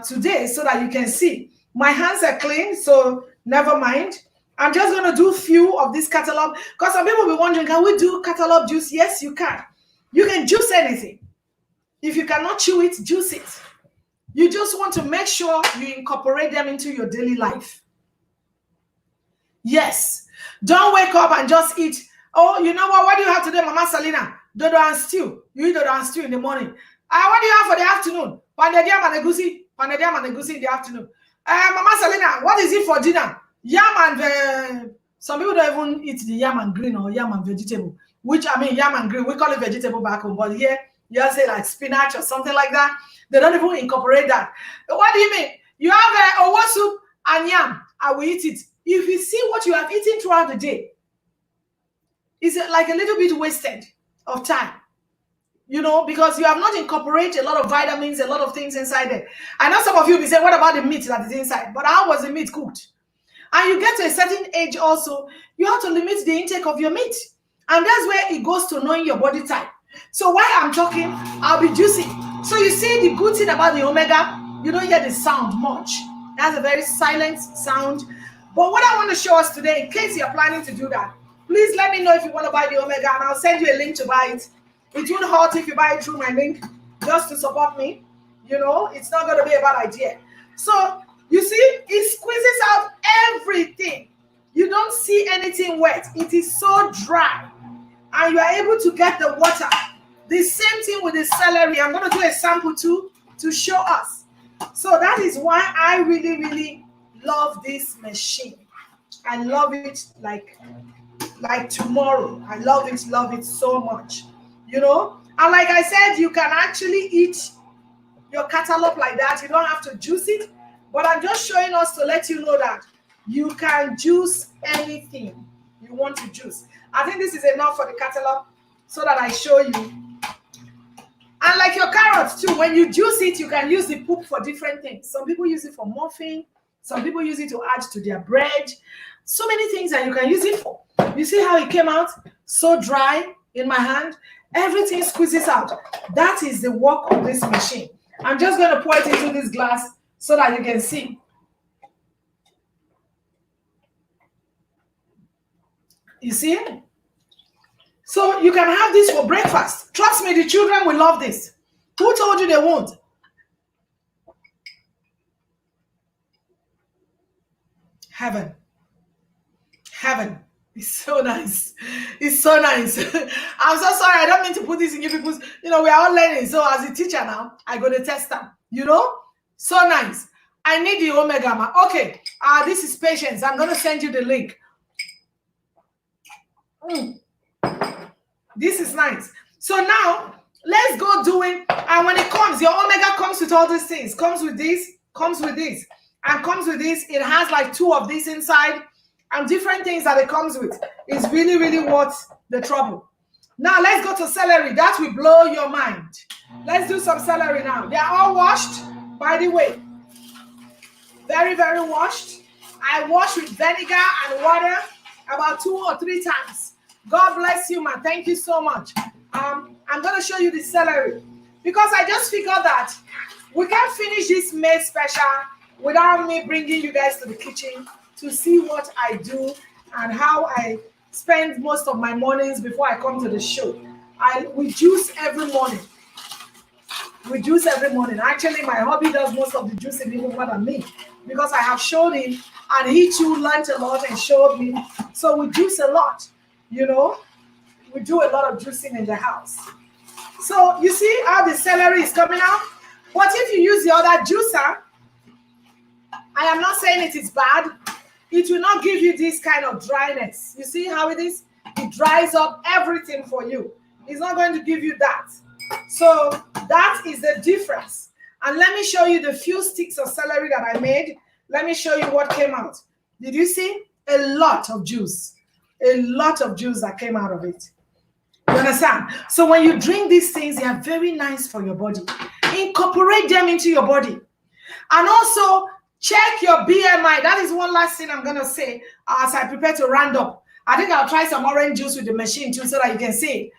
today so that you can see. My hands are clean, so never mind. I'm just going to do few of this catalog because some people will be wondering, can we do catalog juice? Yes, you can. You can juice anything. If you cannot chew it, juice it. You just want to make sure you incorporate them into your daily life. Yes. Don't wake up and just eat. Oh, you know what? What do you have today, Mama Salina? Dodo and stew. You eat dodo and stew in the morning. What do you have for the afternoon? Pounded yam and egusi. Pounded yam and egusi in the afternoon. Mama Salina, what is it for dinner? Yam and some people don't even eat the yam and green or yam and vegetable. Which, I mean, yam and green. We call it vegetable back home. But here, you say like spinach or something like that. They don't even incorporate that. What do you mean? You have owa soup and yam. I will eat it. If you see what you have eaten throughout the day, it's like a little bit wasted of time, you know, because you have not incorporated a lot of vitamins, a lot of things inside there. I know some of you will be saying, what about the meat that is inside? But how was the meat cooked? And you get to a certain age also, you have to limit the intake of your meat. And that's where it goes to knowing your body type. So while I'm talking, I'll be juicy. So you see the good thing about the omega, you don't hear the sound much. That's a very silent sound. But what I want to show us today, in case you're planning to do that, please let me know if you want to buy the omega, and I'll send you a link to buy it. It won't hurt if you buy it through my link, just to support me. You know, it's not going to be a bad idea. So you see, it squeezes out everything. You don't see anything wet. It is so dry. And you are able to get the water. The same thing with the celery. I'm going to do a sample too to show us. So that is why I really, really love this machine. I love it like tomorrow. I love it so much. You know? And like I said, you can actually eat your catalog like that. You don't have to juice it. But I'm just showing us to let you know that you can juice anything you want to juice. I think this is enough for the catalog so that I show you. And like your carrots too, when you juice it, you can use the poop for different things. Some people use it for muffin. Some people use it to add to their bread. So many things that you can use it for. You see how it came out? So dry in my hand. Everything squeezes out. That is the work of this machine. I'm just going to pour it into this glass so that you can see. You see? So you can have this for breakfast. Trust me, the children will love this. Who told you they won't? Heaven. Heaven. It's so nice. It's so nice. I'm so sorry. I don't mean to put this in you people's, we are all learning. So as a teacher now, I go to test them. So nice. I need the omega. Okay. This is Patience. I'm going to send you the link. This is nice. So now let's go do it. And when it comes, your omega comes with all these things. Comes with this, comes with this, and comes with this. It has like 2 of these inside and different things that it comes with. It's really, really worth the trouble. Now let's go to celery. That will blow your mind. Let's do some celery now. They are all washed, by the way. Very, very washed. I wash with vinegar and water about 2 or 3 times. God bless you, man. Thank you so much. I'm going to show you the celery because I just figured that we can't finish this May special without me bringing you guys to the kitchen to see what I do and how I spend most of my mornings before I come to the show. We juice every morning. We juice every morning. Actually, my hubby does most of the juicing even more than me because I have showed him and he too learned a lot and showed me. So we juice a lot. We do a lot of juicing in the house. So you see how the celery is coming out? But if you use the other juicer, I am not saying it is bad. It will not give you this kind of dryness. You see how it is? It dries up everything for you. It's not going to give you that. So that is the difference. And let me show you the few sticks of celery that I made. Let me show you what came out. Did you see? A lot of juice. A lot of juice that came out of it. You understand? So when you drink these things, they are very nice for your body. Incorporate them into your body. And also, check your BMI. That is one last thing I'm going to say as I prepare to round up. I think I'll try some orange juice with the machine too so that you can see.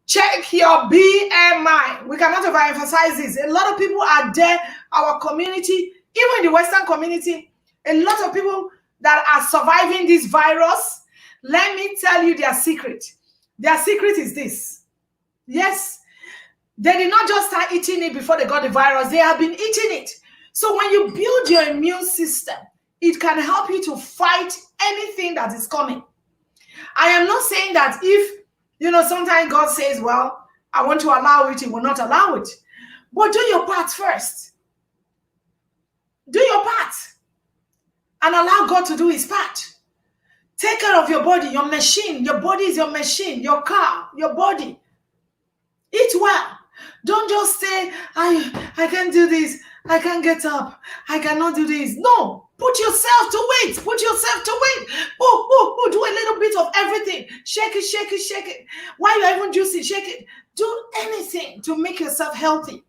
Check your BMI. We cannot overemphasize this. A lot of people are there, our community, even in the Western community, a lot of people that are surviving this virus. Let me tell you their secret. Their secret is this. Yes, they did not just start eating it before they got the virus. They have been eating it. So when you build your immune system, it can help you to fight anything that is coming. I am not saying that if, sometimes God says, well, I want to allow it, He will not allow it. But do your part first. Do your part. And allow God to do His part. Take care of your body, your machine. Your body is your machine, your car, your body. Eat well. Don't just say, I can't do this. I can't get up. I cannot do this. No. Put yourself to wait. Put yourself to wait. Do a little bit of everything. Shake it, shake it, shake it. While you're even juicing, shake it. Do anything to make yourself healthy.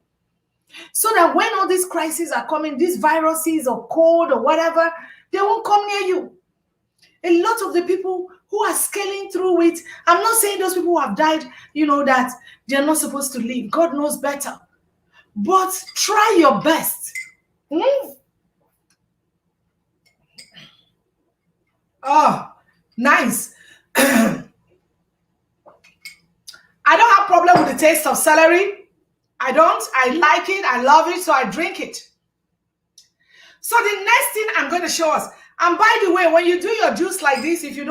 So that when all these crises are coming, these viruses or cold or whatever, they won't come near you. A lot of the people who are scaling through it, I'm not saying those people who have died, that they're not supposed to live. God knows better. But try your best. Oh, nice. I don't have problem with the taste of celery. I don't. I like it. I love it. So I drink it. So the next thing I'm going to show us, and by the way, when you do your juice like this, if you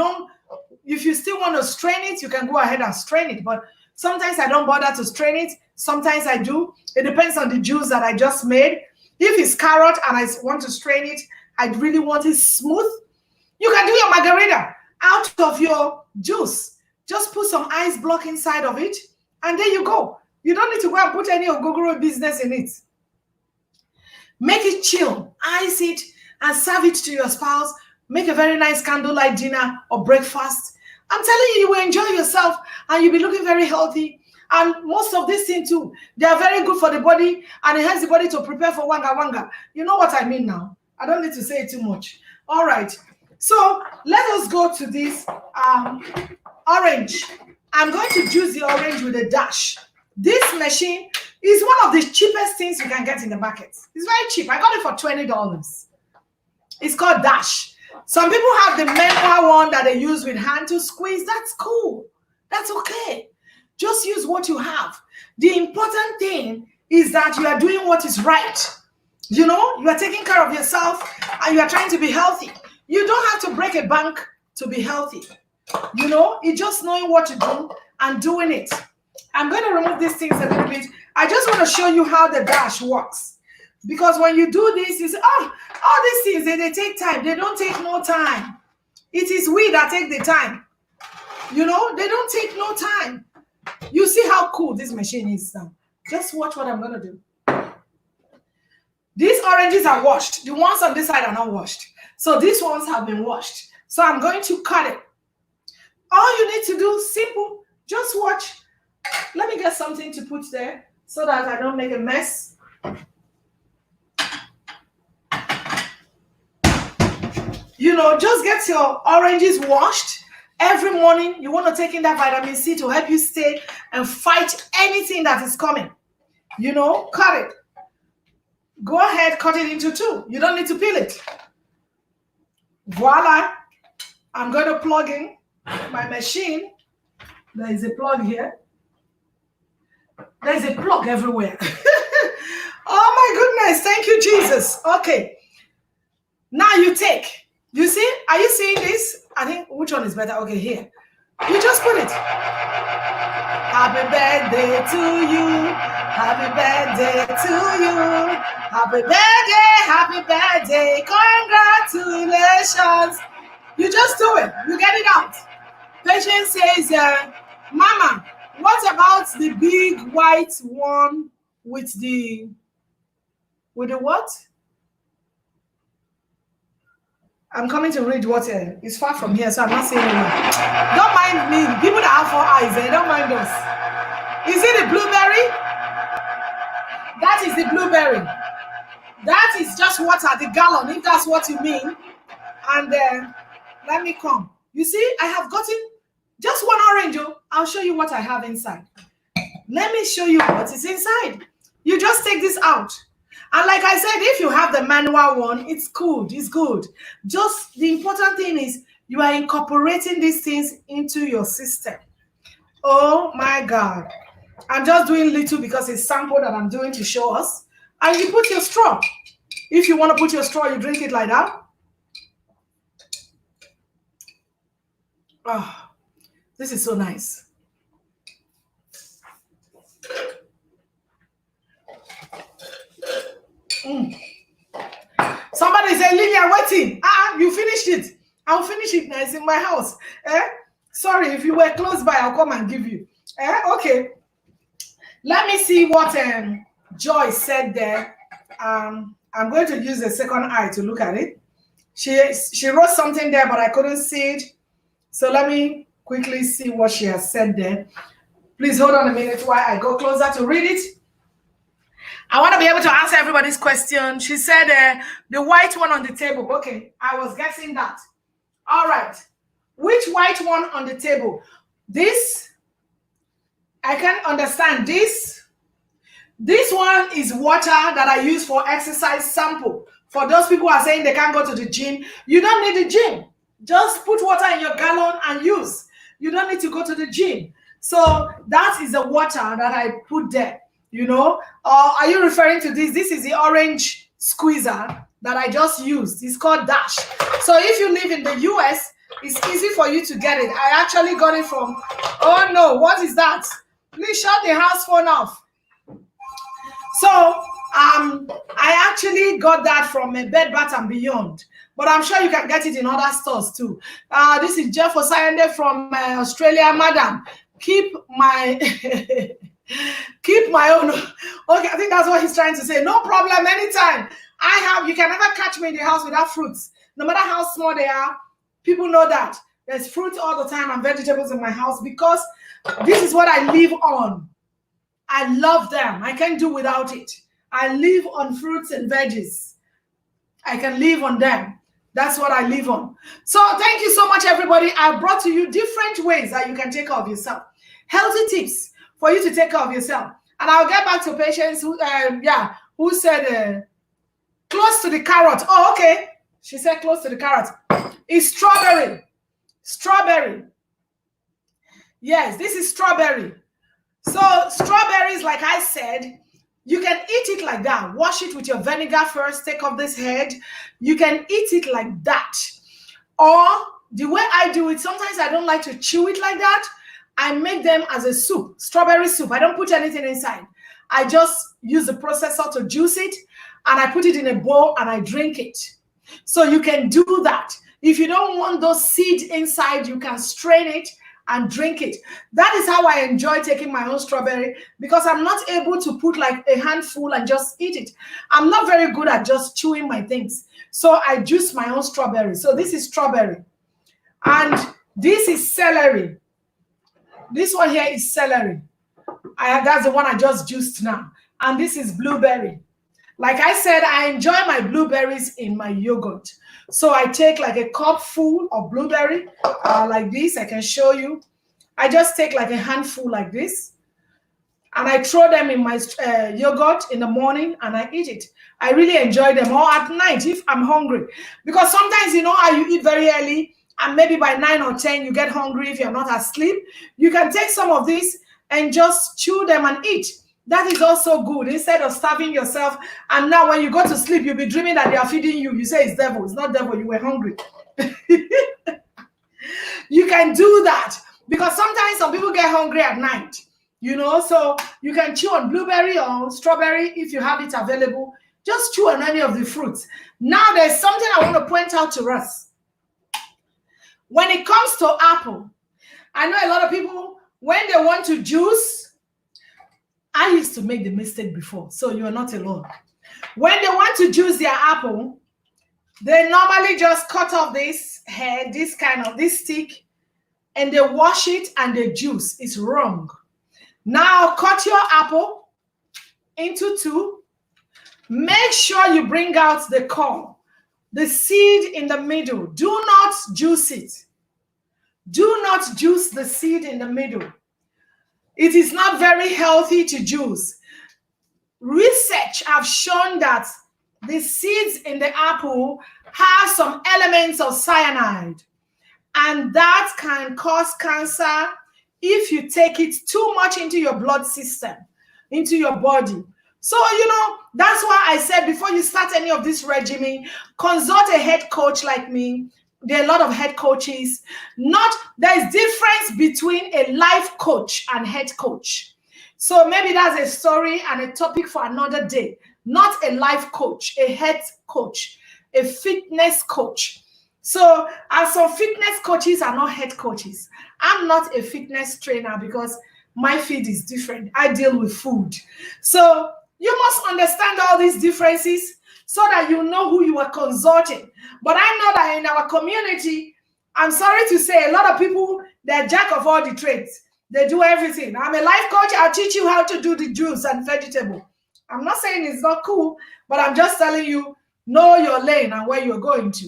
still want to strain it, you can go ahead and strain it. But sometimes I don't bother to strain it. Sometimes I do. It depends on the juice that I just made. If it's carrot and I want to strain it, I really want it smooth. You can do your margarita out of your juice. Just put some ice block inside of it, and there you go. You don't need to go and put any ogogoro business in it. Make it chill, ice it, and serve it to your spouse. Make a very nice candlelight dinner or breakfast. I'm telling you, you will enjoy yourself, and you'll be looking very healthy. And most of these things too, they are very good for the body, and it helps the body to prepare for wanga wanga. You know what I mean now. I don't need to say it too much. All right. So let us go to this orange. I'm going to juice the orange with a dash. This machine is one of the cheapest things you can get in the market. It's very cheap. I got it for $20. It's called Dash. Some people have the manual one that they use with hand to squeeze. That's cool. That's okay. Just use what you have. The important thing is that you are doing what is right. You are taking care of yourself and you are trying to be healthy. You don't have to break a bank to be healthy. It's just knowing what to do and doing it. I'm going to remove these things a little bit. I just want to show you how the dash works. Because when you do this, you say, all these things, they take time. They don't take no time. It is we that take the time. They don't take no time. You see how cool this machine is now. Just watch what I'm going to do. These oranges are washed. The ones on this side are not washed. So these ones have been washed. So I'm going to cut it. All you need to do, simple, just watch. Let me get something to put there so that I don't make a mess. Just get your oranges washed. Every morning, you want to take in that vitamin C to help you stay and fight anything that is coming. Cut it. Go ahead, cut it into two. You don't need to peel it. Voila. I'm going to plug in my machine. There is a plug here. There's a plug everywhere. Oh my goodness. Thank you, Jesus. Okay. Now you take. You see? Are you seeing this? I think, which one is better? Okay, here. You just put it. Happy birthday to you. Happy birthday to you. Happy birthday. Congratulations. You just do it. You get it out. Patient says, Mama, what about the big white one with the what? I'm coming to read what it's far from here, so I'm not saying anything. Don't mind me. People that have 4 eyes, they don't mind us. Is it the blueberry? That is the blueberry. That is just water, the gallon, if that's what you mean. And let me come. You see, I have gotten just one orange. I'll show you what I have inside. Let me show you what is inside. You just take this out. And like I said, if you have the manual one, it's good. It's good. Just the important thing is you are incorporating these things into your system. Oh my God. I'm just doing little because it's sample that I'm doing to show us. And you put your straw. If you want to put your straw, you drink it like that. Oh, this is so nice. Somebody say, Lilian, waiting. You finished it. I'll finish it now. It's in my house. Sorry, if you were close by, I'll come and give you. Okay. Let me see what Joy said there. I'm going to use the second eye to look at it. She wrote something there, but I couldn't see it. So let me quickly see what she has said there. Please hold on a minute while I go closer to read it. I want to be able to answer everybody's question. She said the white one on the table. Okay, I was guessing that. All right. Which white one on the table? This, I can understand this. This one is water that I use for exercise sample. For those people who are saying they can't go to the gym, you don't need the gym. Just put water in your gallon and use. You don't need to go to the gym. So that is the water that I put there. You know, are you referring to this? This is the orange squeezer that I just used. It's called Dash. So if you live in the US, it's easy for you to get it. I actually got it from, oh no, what is that? Please shut the house phone off. So I actually got that from a Bed Bath and Beyond, but I'm sure you can get it in other stores too. This is Jeff Osayende from Australia. Madam, keep my keep my own. Okay, I think that's what he's trying to say. No problem, anytime. You can never catch me in the house without fruits. No matter how small they are, people know that. There's fruit all the time and vegetables in my house because this is what I live on. I love them. I can't do without it. I live on fruits and veggies. I can live on them. That's what I live on. So thank you so much, everybody. I brought to you different ways that you can take care of yourself. Healthy tips for you to take care of yourself. And I'll get back to patients who said close to the carrot. Oh, okay. She said close to the carrot. It's strawberry. Strawberry. Yes, this is strawberry. So strawberries, like I said, you can eat it like that. Wash it with your vinegar first. Take off this head. You can eat it like that. Or the way I do it, sometimes I don't like to chew it like that. I make them as a soup, strawberry soup. I don't put anything inside. I just use the processor to juice it, and I put it in a bowl and I drink it. So you can do that. If you don't want those seeds inside, you can strain it and drink it. That is how I enjoy taking my own strawberry, because I'm not able to put like a handful and just eat it. I'm not very good at just chewing my things. So I juice my own strawberry. So this is strawberry. And this is celery. This one here is celery. That's the one I just juiced now. And this is blueberry. Like I said, I enjoy my blueberries in my yogurt. So I take like a cup full of blueberry like this. I can show you. I just take like a handful like this. And I throw them in my yogurt in the morning and I eat it. I really enjoy them. Or at night if I'm hungry. Because sometimes, you know how you eat very early and maybe by 9 or 10 you get hungry if you're not asleep. You can take some of these and just chew them and eat. That is also good, instead of starving yourself. And now when you go to sleep, you'll be dreaming that they are feeding you. You say it's devil. It's not devil. You were hungry. You can do that because sometimes some people get hungry at night, you know. So you can chew on blueberry or strawberry if you have it available. Just chew on any of the fruits. Now there's something I want to point out to us. When it comes to apple, I know a lot of people, when they want to juice, I used to make the mistake before, so you are not alone. When they want to juice their apple, they normally just cut off this head, this stick, and they wash it and they juice. It's wrong. Now cut your apple into two. Make sure you bring out the core, the seed in the middle. Do not juice it. Do not juice the seed in the middle. It is not very healthy to juice. Research have shown that the seeds in the apple have some elements of cyanide, and that can cause cancer if you take it too much into your blood system, into your body. So, that's why I said before you start any of this regimen, consult a head coach like me. There are a lot of head coaches. There's difference between a life coach and head coach. So maybe that's a story and a topic for another day. Not a life coach, a head coach, a fitness coach. So, and some fitness coaches are not head coaches. I'm not a fitness trainer because my field is different. I deal with food. So, you must understand all these differences so that you know who you are consulting. But I know that in our community, I'm sorry to say, a lot of people, they're jack of all the trades. They do everything. I'm a life coach. I'll teach you how to do the juice and vegetable. I'm not saying it's not cool, but I'm just telling you, know your lane and where you're going to.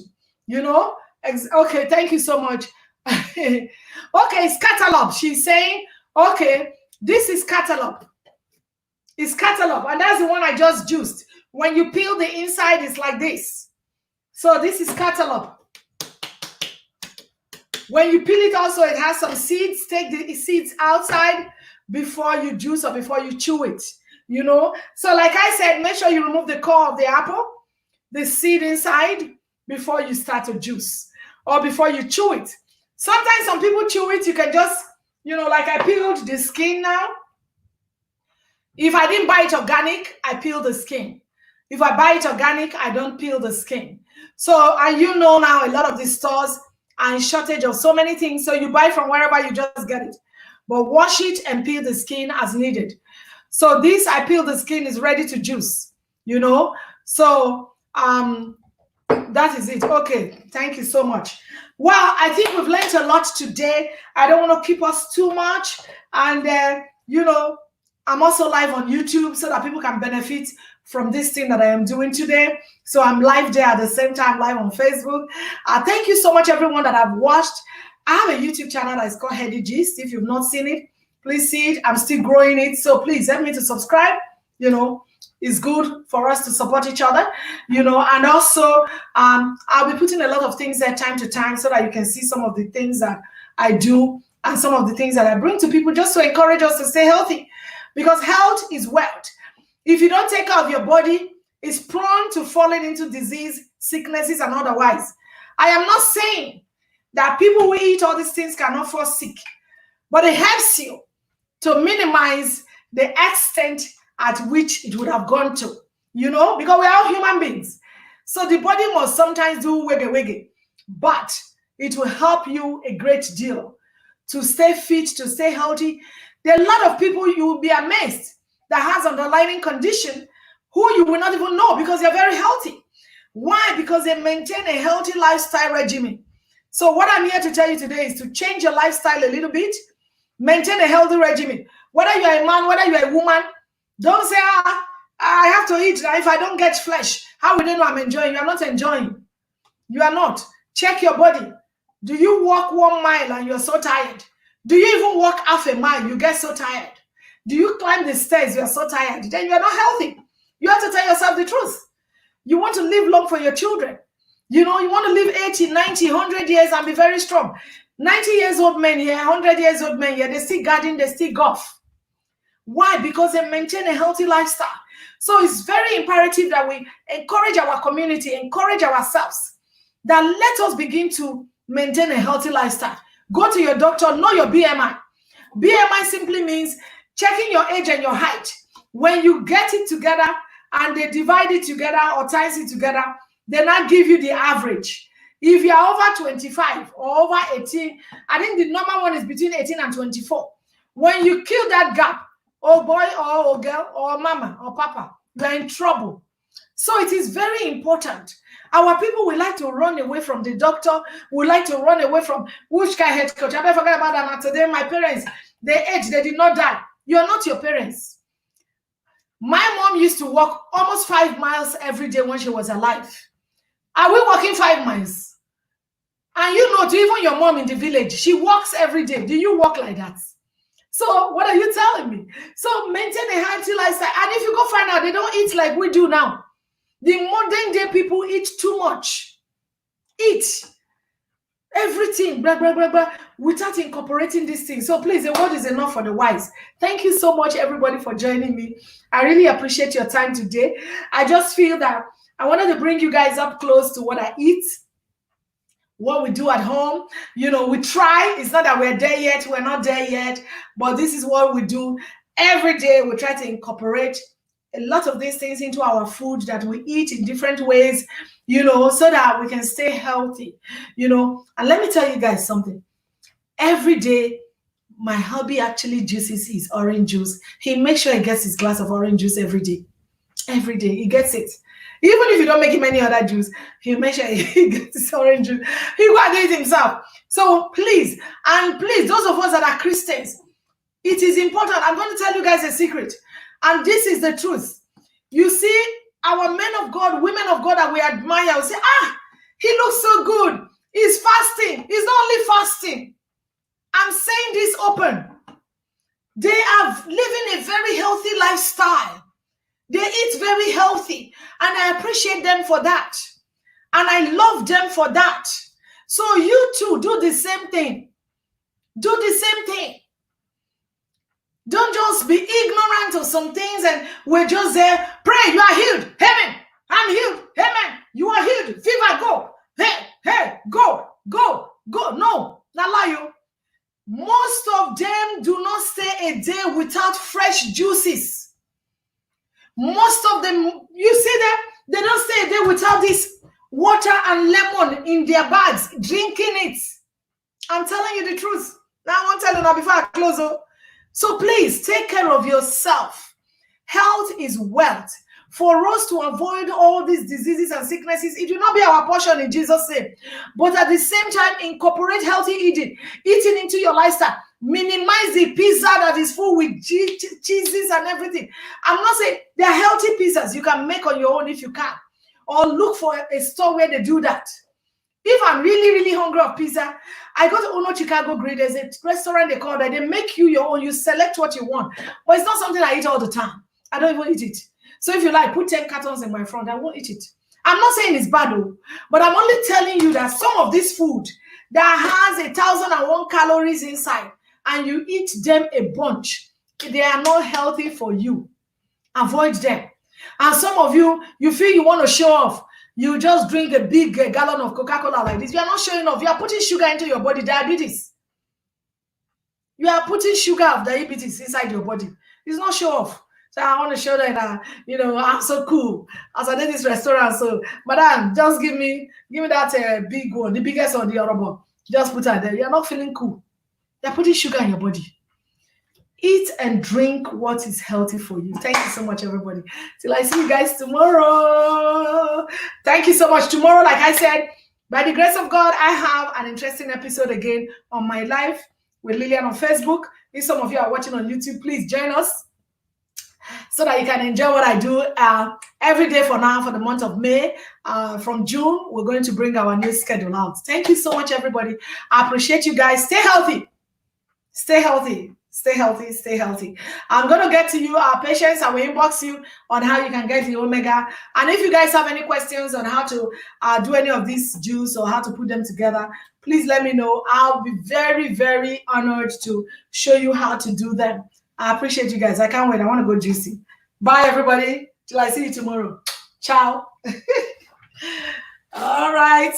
Okay, thank you so much. Okay, scatalope. She's saying, okay, this is scatalope. It's scatalope, and that's the one I just juiced. When you peel the inside, it's like this. So this is scatalope. When you peel it also, it has some seeds. Take the seeds outside before you juice or before you chew it. So like I said, make sure you remove the core of the apple, the seed inside, before you start to juice or before you chew it. Sometimes some people chew it, you can just, like I peeled the skin now. If I didn't buy it organic, I peel the skin. If I buy it organic, I don't peel the skin. So, and now a lot of the stores are in shortage of so many things. So you buy from wherever, you just get it. But wash it and peel the skin as needed. So this, I peel the skin, is ready to juice, So, that is it. Okay, thank you so much. Well, I think we've learned a lot today. I don't want to keep us too much. And, I'm also live on YouTube so that people can benefit from this thing that I am doing today. So I'm live there at the same time, live on Facebook. Thank you so much, everyone that I've watched. I have a YouTube channel that is called Heady Gist. If you've not seen it, please see it. I'm still growing it. So please help me to subscribe. It's good for us to support each other, and also I'll be putting a lot of things there time to time so that you can see some of the things that I do and some of the things that I bring to people just to encourage us to stay healthy, because health is wealth. If you don't take care of your body, it's prone to falling into disease, sicknesses, and otherwise. I am not saying that people who eat all these things cannot fall sick, but it helps you to minimize the extent at which it would have gone to, because we are all human beings. So the body must sometimes do wiggy, but it will help you a great deal to stay fit, to stay healthy. There are a lot of people you will be amazed that has underlying condition who you will not even know because they're very healthy. Why? Because they maintain a healthy lifestyle regimen. So what I'm here to tell you today is to change your lifestyle a little bit, maintain a healthy regimen. Whether you're a man, whether you're a woman, don't say, I have to eat. If I don't get flesh, how will they know I'm enjoying? You are not enjoying. You are not. Check your body. Do you walk 1 mile and you're so tired? Do you even walk half a mile? You get so tired. Do you climb the stairs? You're so tired. Then you're not healthy. You have to tell yourself the truth. You want to live long for your children. You want to live 80, 90, 100 years and be very strong. 90 years old men here, 100 years old men here, they still garden, they still golf. Why? Because they maintain a healthy lifestyle. So it's very imperative that we encourage our community, encourage ourselves, that let us begin to maintain a healthy lifestyle. Go to your doctor, know your BMI. BMI simply means checking your age and your height. When you get it together and they divide it together or times it together, they now give you the average. If you are over 25 or over 18, I think the normal one is between 18 and 24. When you kill that gap, oh boy or oh girl or mama or papa, you're in trouble. So it is very important. Our people will like to run away from the doctor, will like to run away from which kind of head coach. I never forget about that. Today, my parents, they aged, they did not die. You're not your parents. My mom used to walk almost 5 miles every day when she was alive. Are we walking 5 miles? And to even your mom in the village, she walks every day. Do you walk like that? So what are you telling me? So maintain a healthy lifestyle. And if you go find out, they don't eat like we do now. The modern day people eat too much. Eat everything, blah, blah, blah, blah, without incorporating these things. So please, the word is enough for the wise. Thank you so much, everybody, for joining me. I really appreciate your time today. I just feel that I wanted to bring you guys up close to what I eat, what we do at home. You know, we try. It's not that we're there yet. We're not there yet. But this is what we do every day. We try to incorporate a lot of these things into our food that we eat in different ways, you know, so that we can stay healthy, you know. And let me tell you guys something. Every day, my hubby actually juices his orange juice. He makes sure he gets his glass of orange juice every day. Every day, he gets it. Even if you don't make him any other juice, he'll make sure he gets his orange juice. He will do it himself. So please, and please, those of us that are Christians, it is important. I'm going to tell you guys a secret. And this is the truth. You see, our men of God, women of God that we admire, we say, he looks so good. He's fasting. He's not only fasting. I'm saying this open. They are living a very healthy lifestyle. They eat very healthy. And I appreciate them for that. And I love them for that. So you too, do the same thing. Do the same thing. Don't just be ignorant of some things and we're just there. Pray, you are healed. Amen. I'm healed. Amen. You are healed. Fever, go. Hey, go. No, not lie you. Most of them do not stay a day without fresh juices. Most of them, you see them, they don't stay a day without this water and lemon in their bags, drinking it. I'm telling you the truth. Now I won't tell you now before I close. So please take care of yourself. Health is wealth. For us to avoid all these diseases and sicknesses, it will not be our portion in Jesus' name. But at the same time, incorporate healthy eating into your lifestyle. Minimize the pizza that is full with cheeses and everything. I'm not saying there are healthy pizzas you can make on your own if you can. Or look for a store where they do that. If I'm really, really hungry of pizza, I go to Uno Chicago Grill. There's a restaurant they call that. They make you your own. You select what you want. But it's not something I eat all the time. I don't even eat it. So if you like, put 10 cartons in my front. I won't eat it. I'm not saying it's bad though. But I'm only telling you that some of this food that has 1,001 calories inside and you eat them a bunch, they are not healthy for you. Avoid them. And some of you feel you want to show off. You just drink a big gallon of Coca-Cola like this. You are not showing off. You are putting sugar into your body, diabetes. You are putting sugar of diabetes inside your body. It's not show off. So I want to show that, I'm so cool. As I did this restaurant, so, madam, just give me that big one, the biggest one, the other one. Just put it there. You're not feeling cool. You're putting sugar in your body. Eat and drink what is healthy for you. Thank you so much, everybody. Till I see you guys tomorrow. Thank you so much. Tomorrow, like I said, by the grace of God, I have an interesting episode again on my live with Lilian on Facebook. If some of you are watching on YouTube, please join us so that you can enjoy what I do every day for now for the month of May. From June, we're going to bring our new schedule out. Thank you so much, everybody. I appreciate you guys. Stay healthy. Stay healthy. Stay healthy. Stay healthy. I'm going to get to you, our patients. I will inbox you on how you can get the omega. And if you guys have any questions on how to do any of these juice or how to put them together, please let me know. I'll be very, very honored to show you how to do them. I appreciate you guys. I can't wait. I want to go juicy. Bye, everybody. Till I see you tomorrow. Ciao. All right.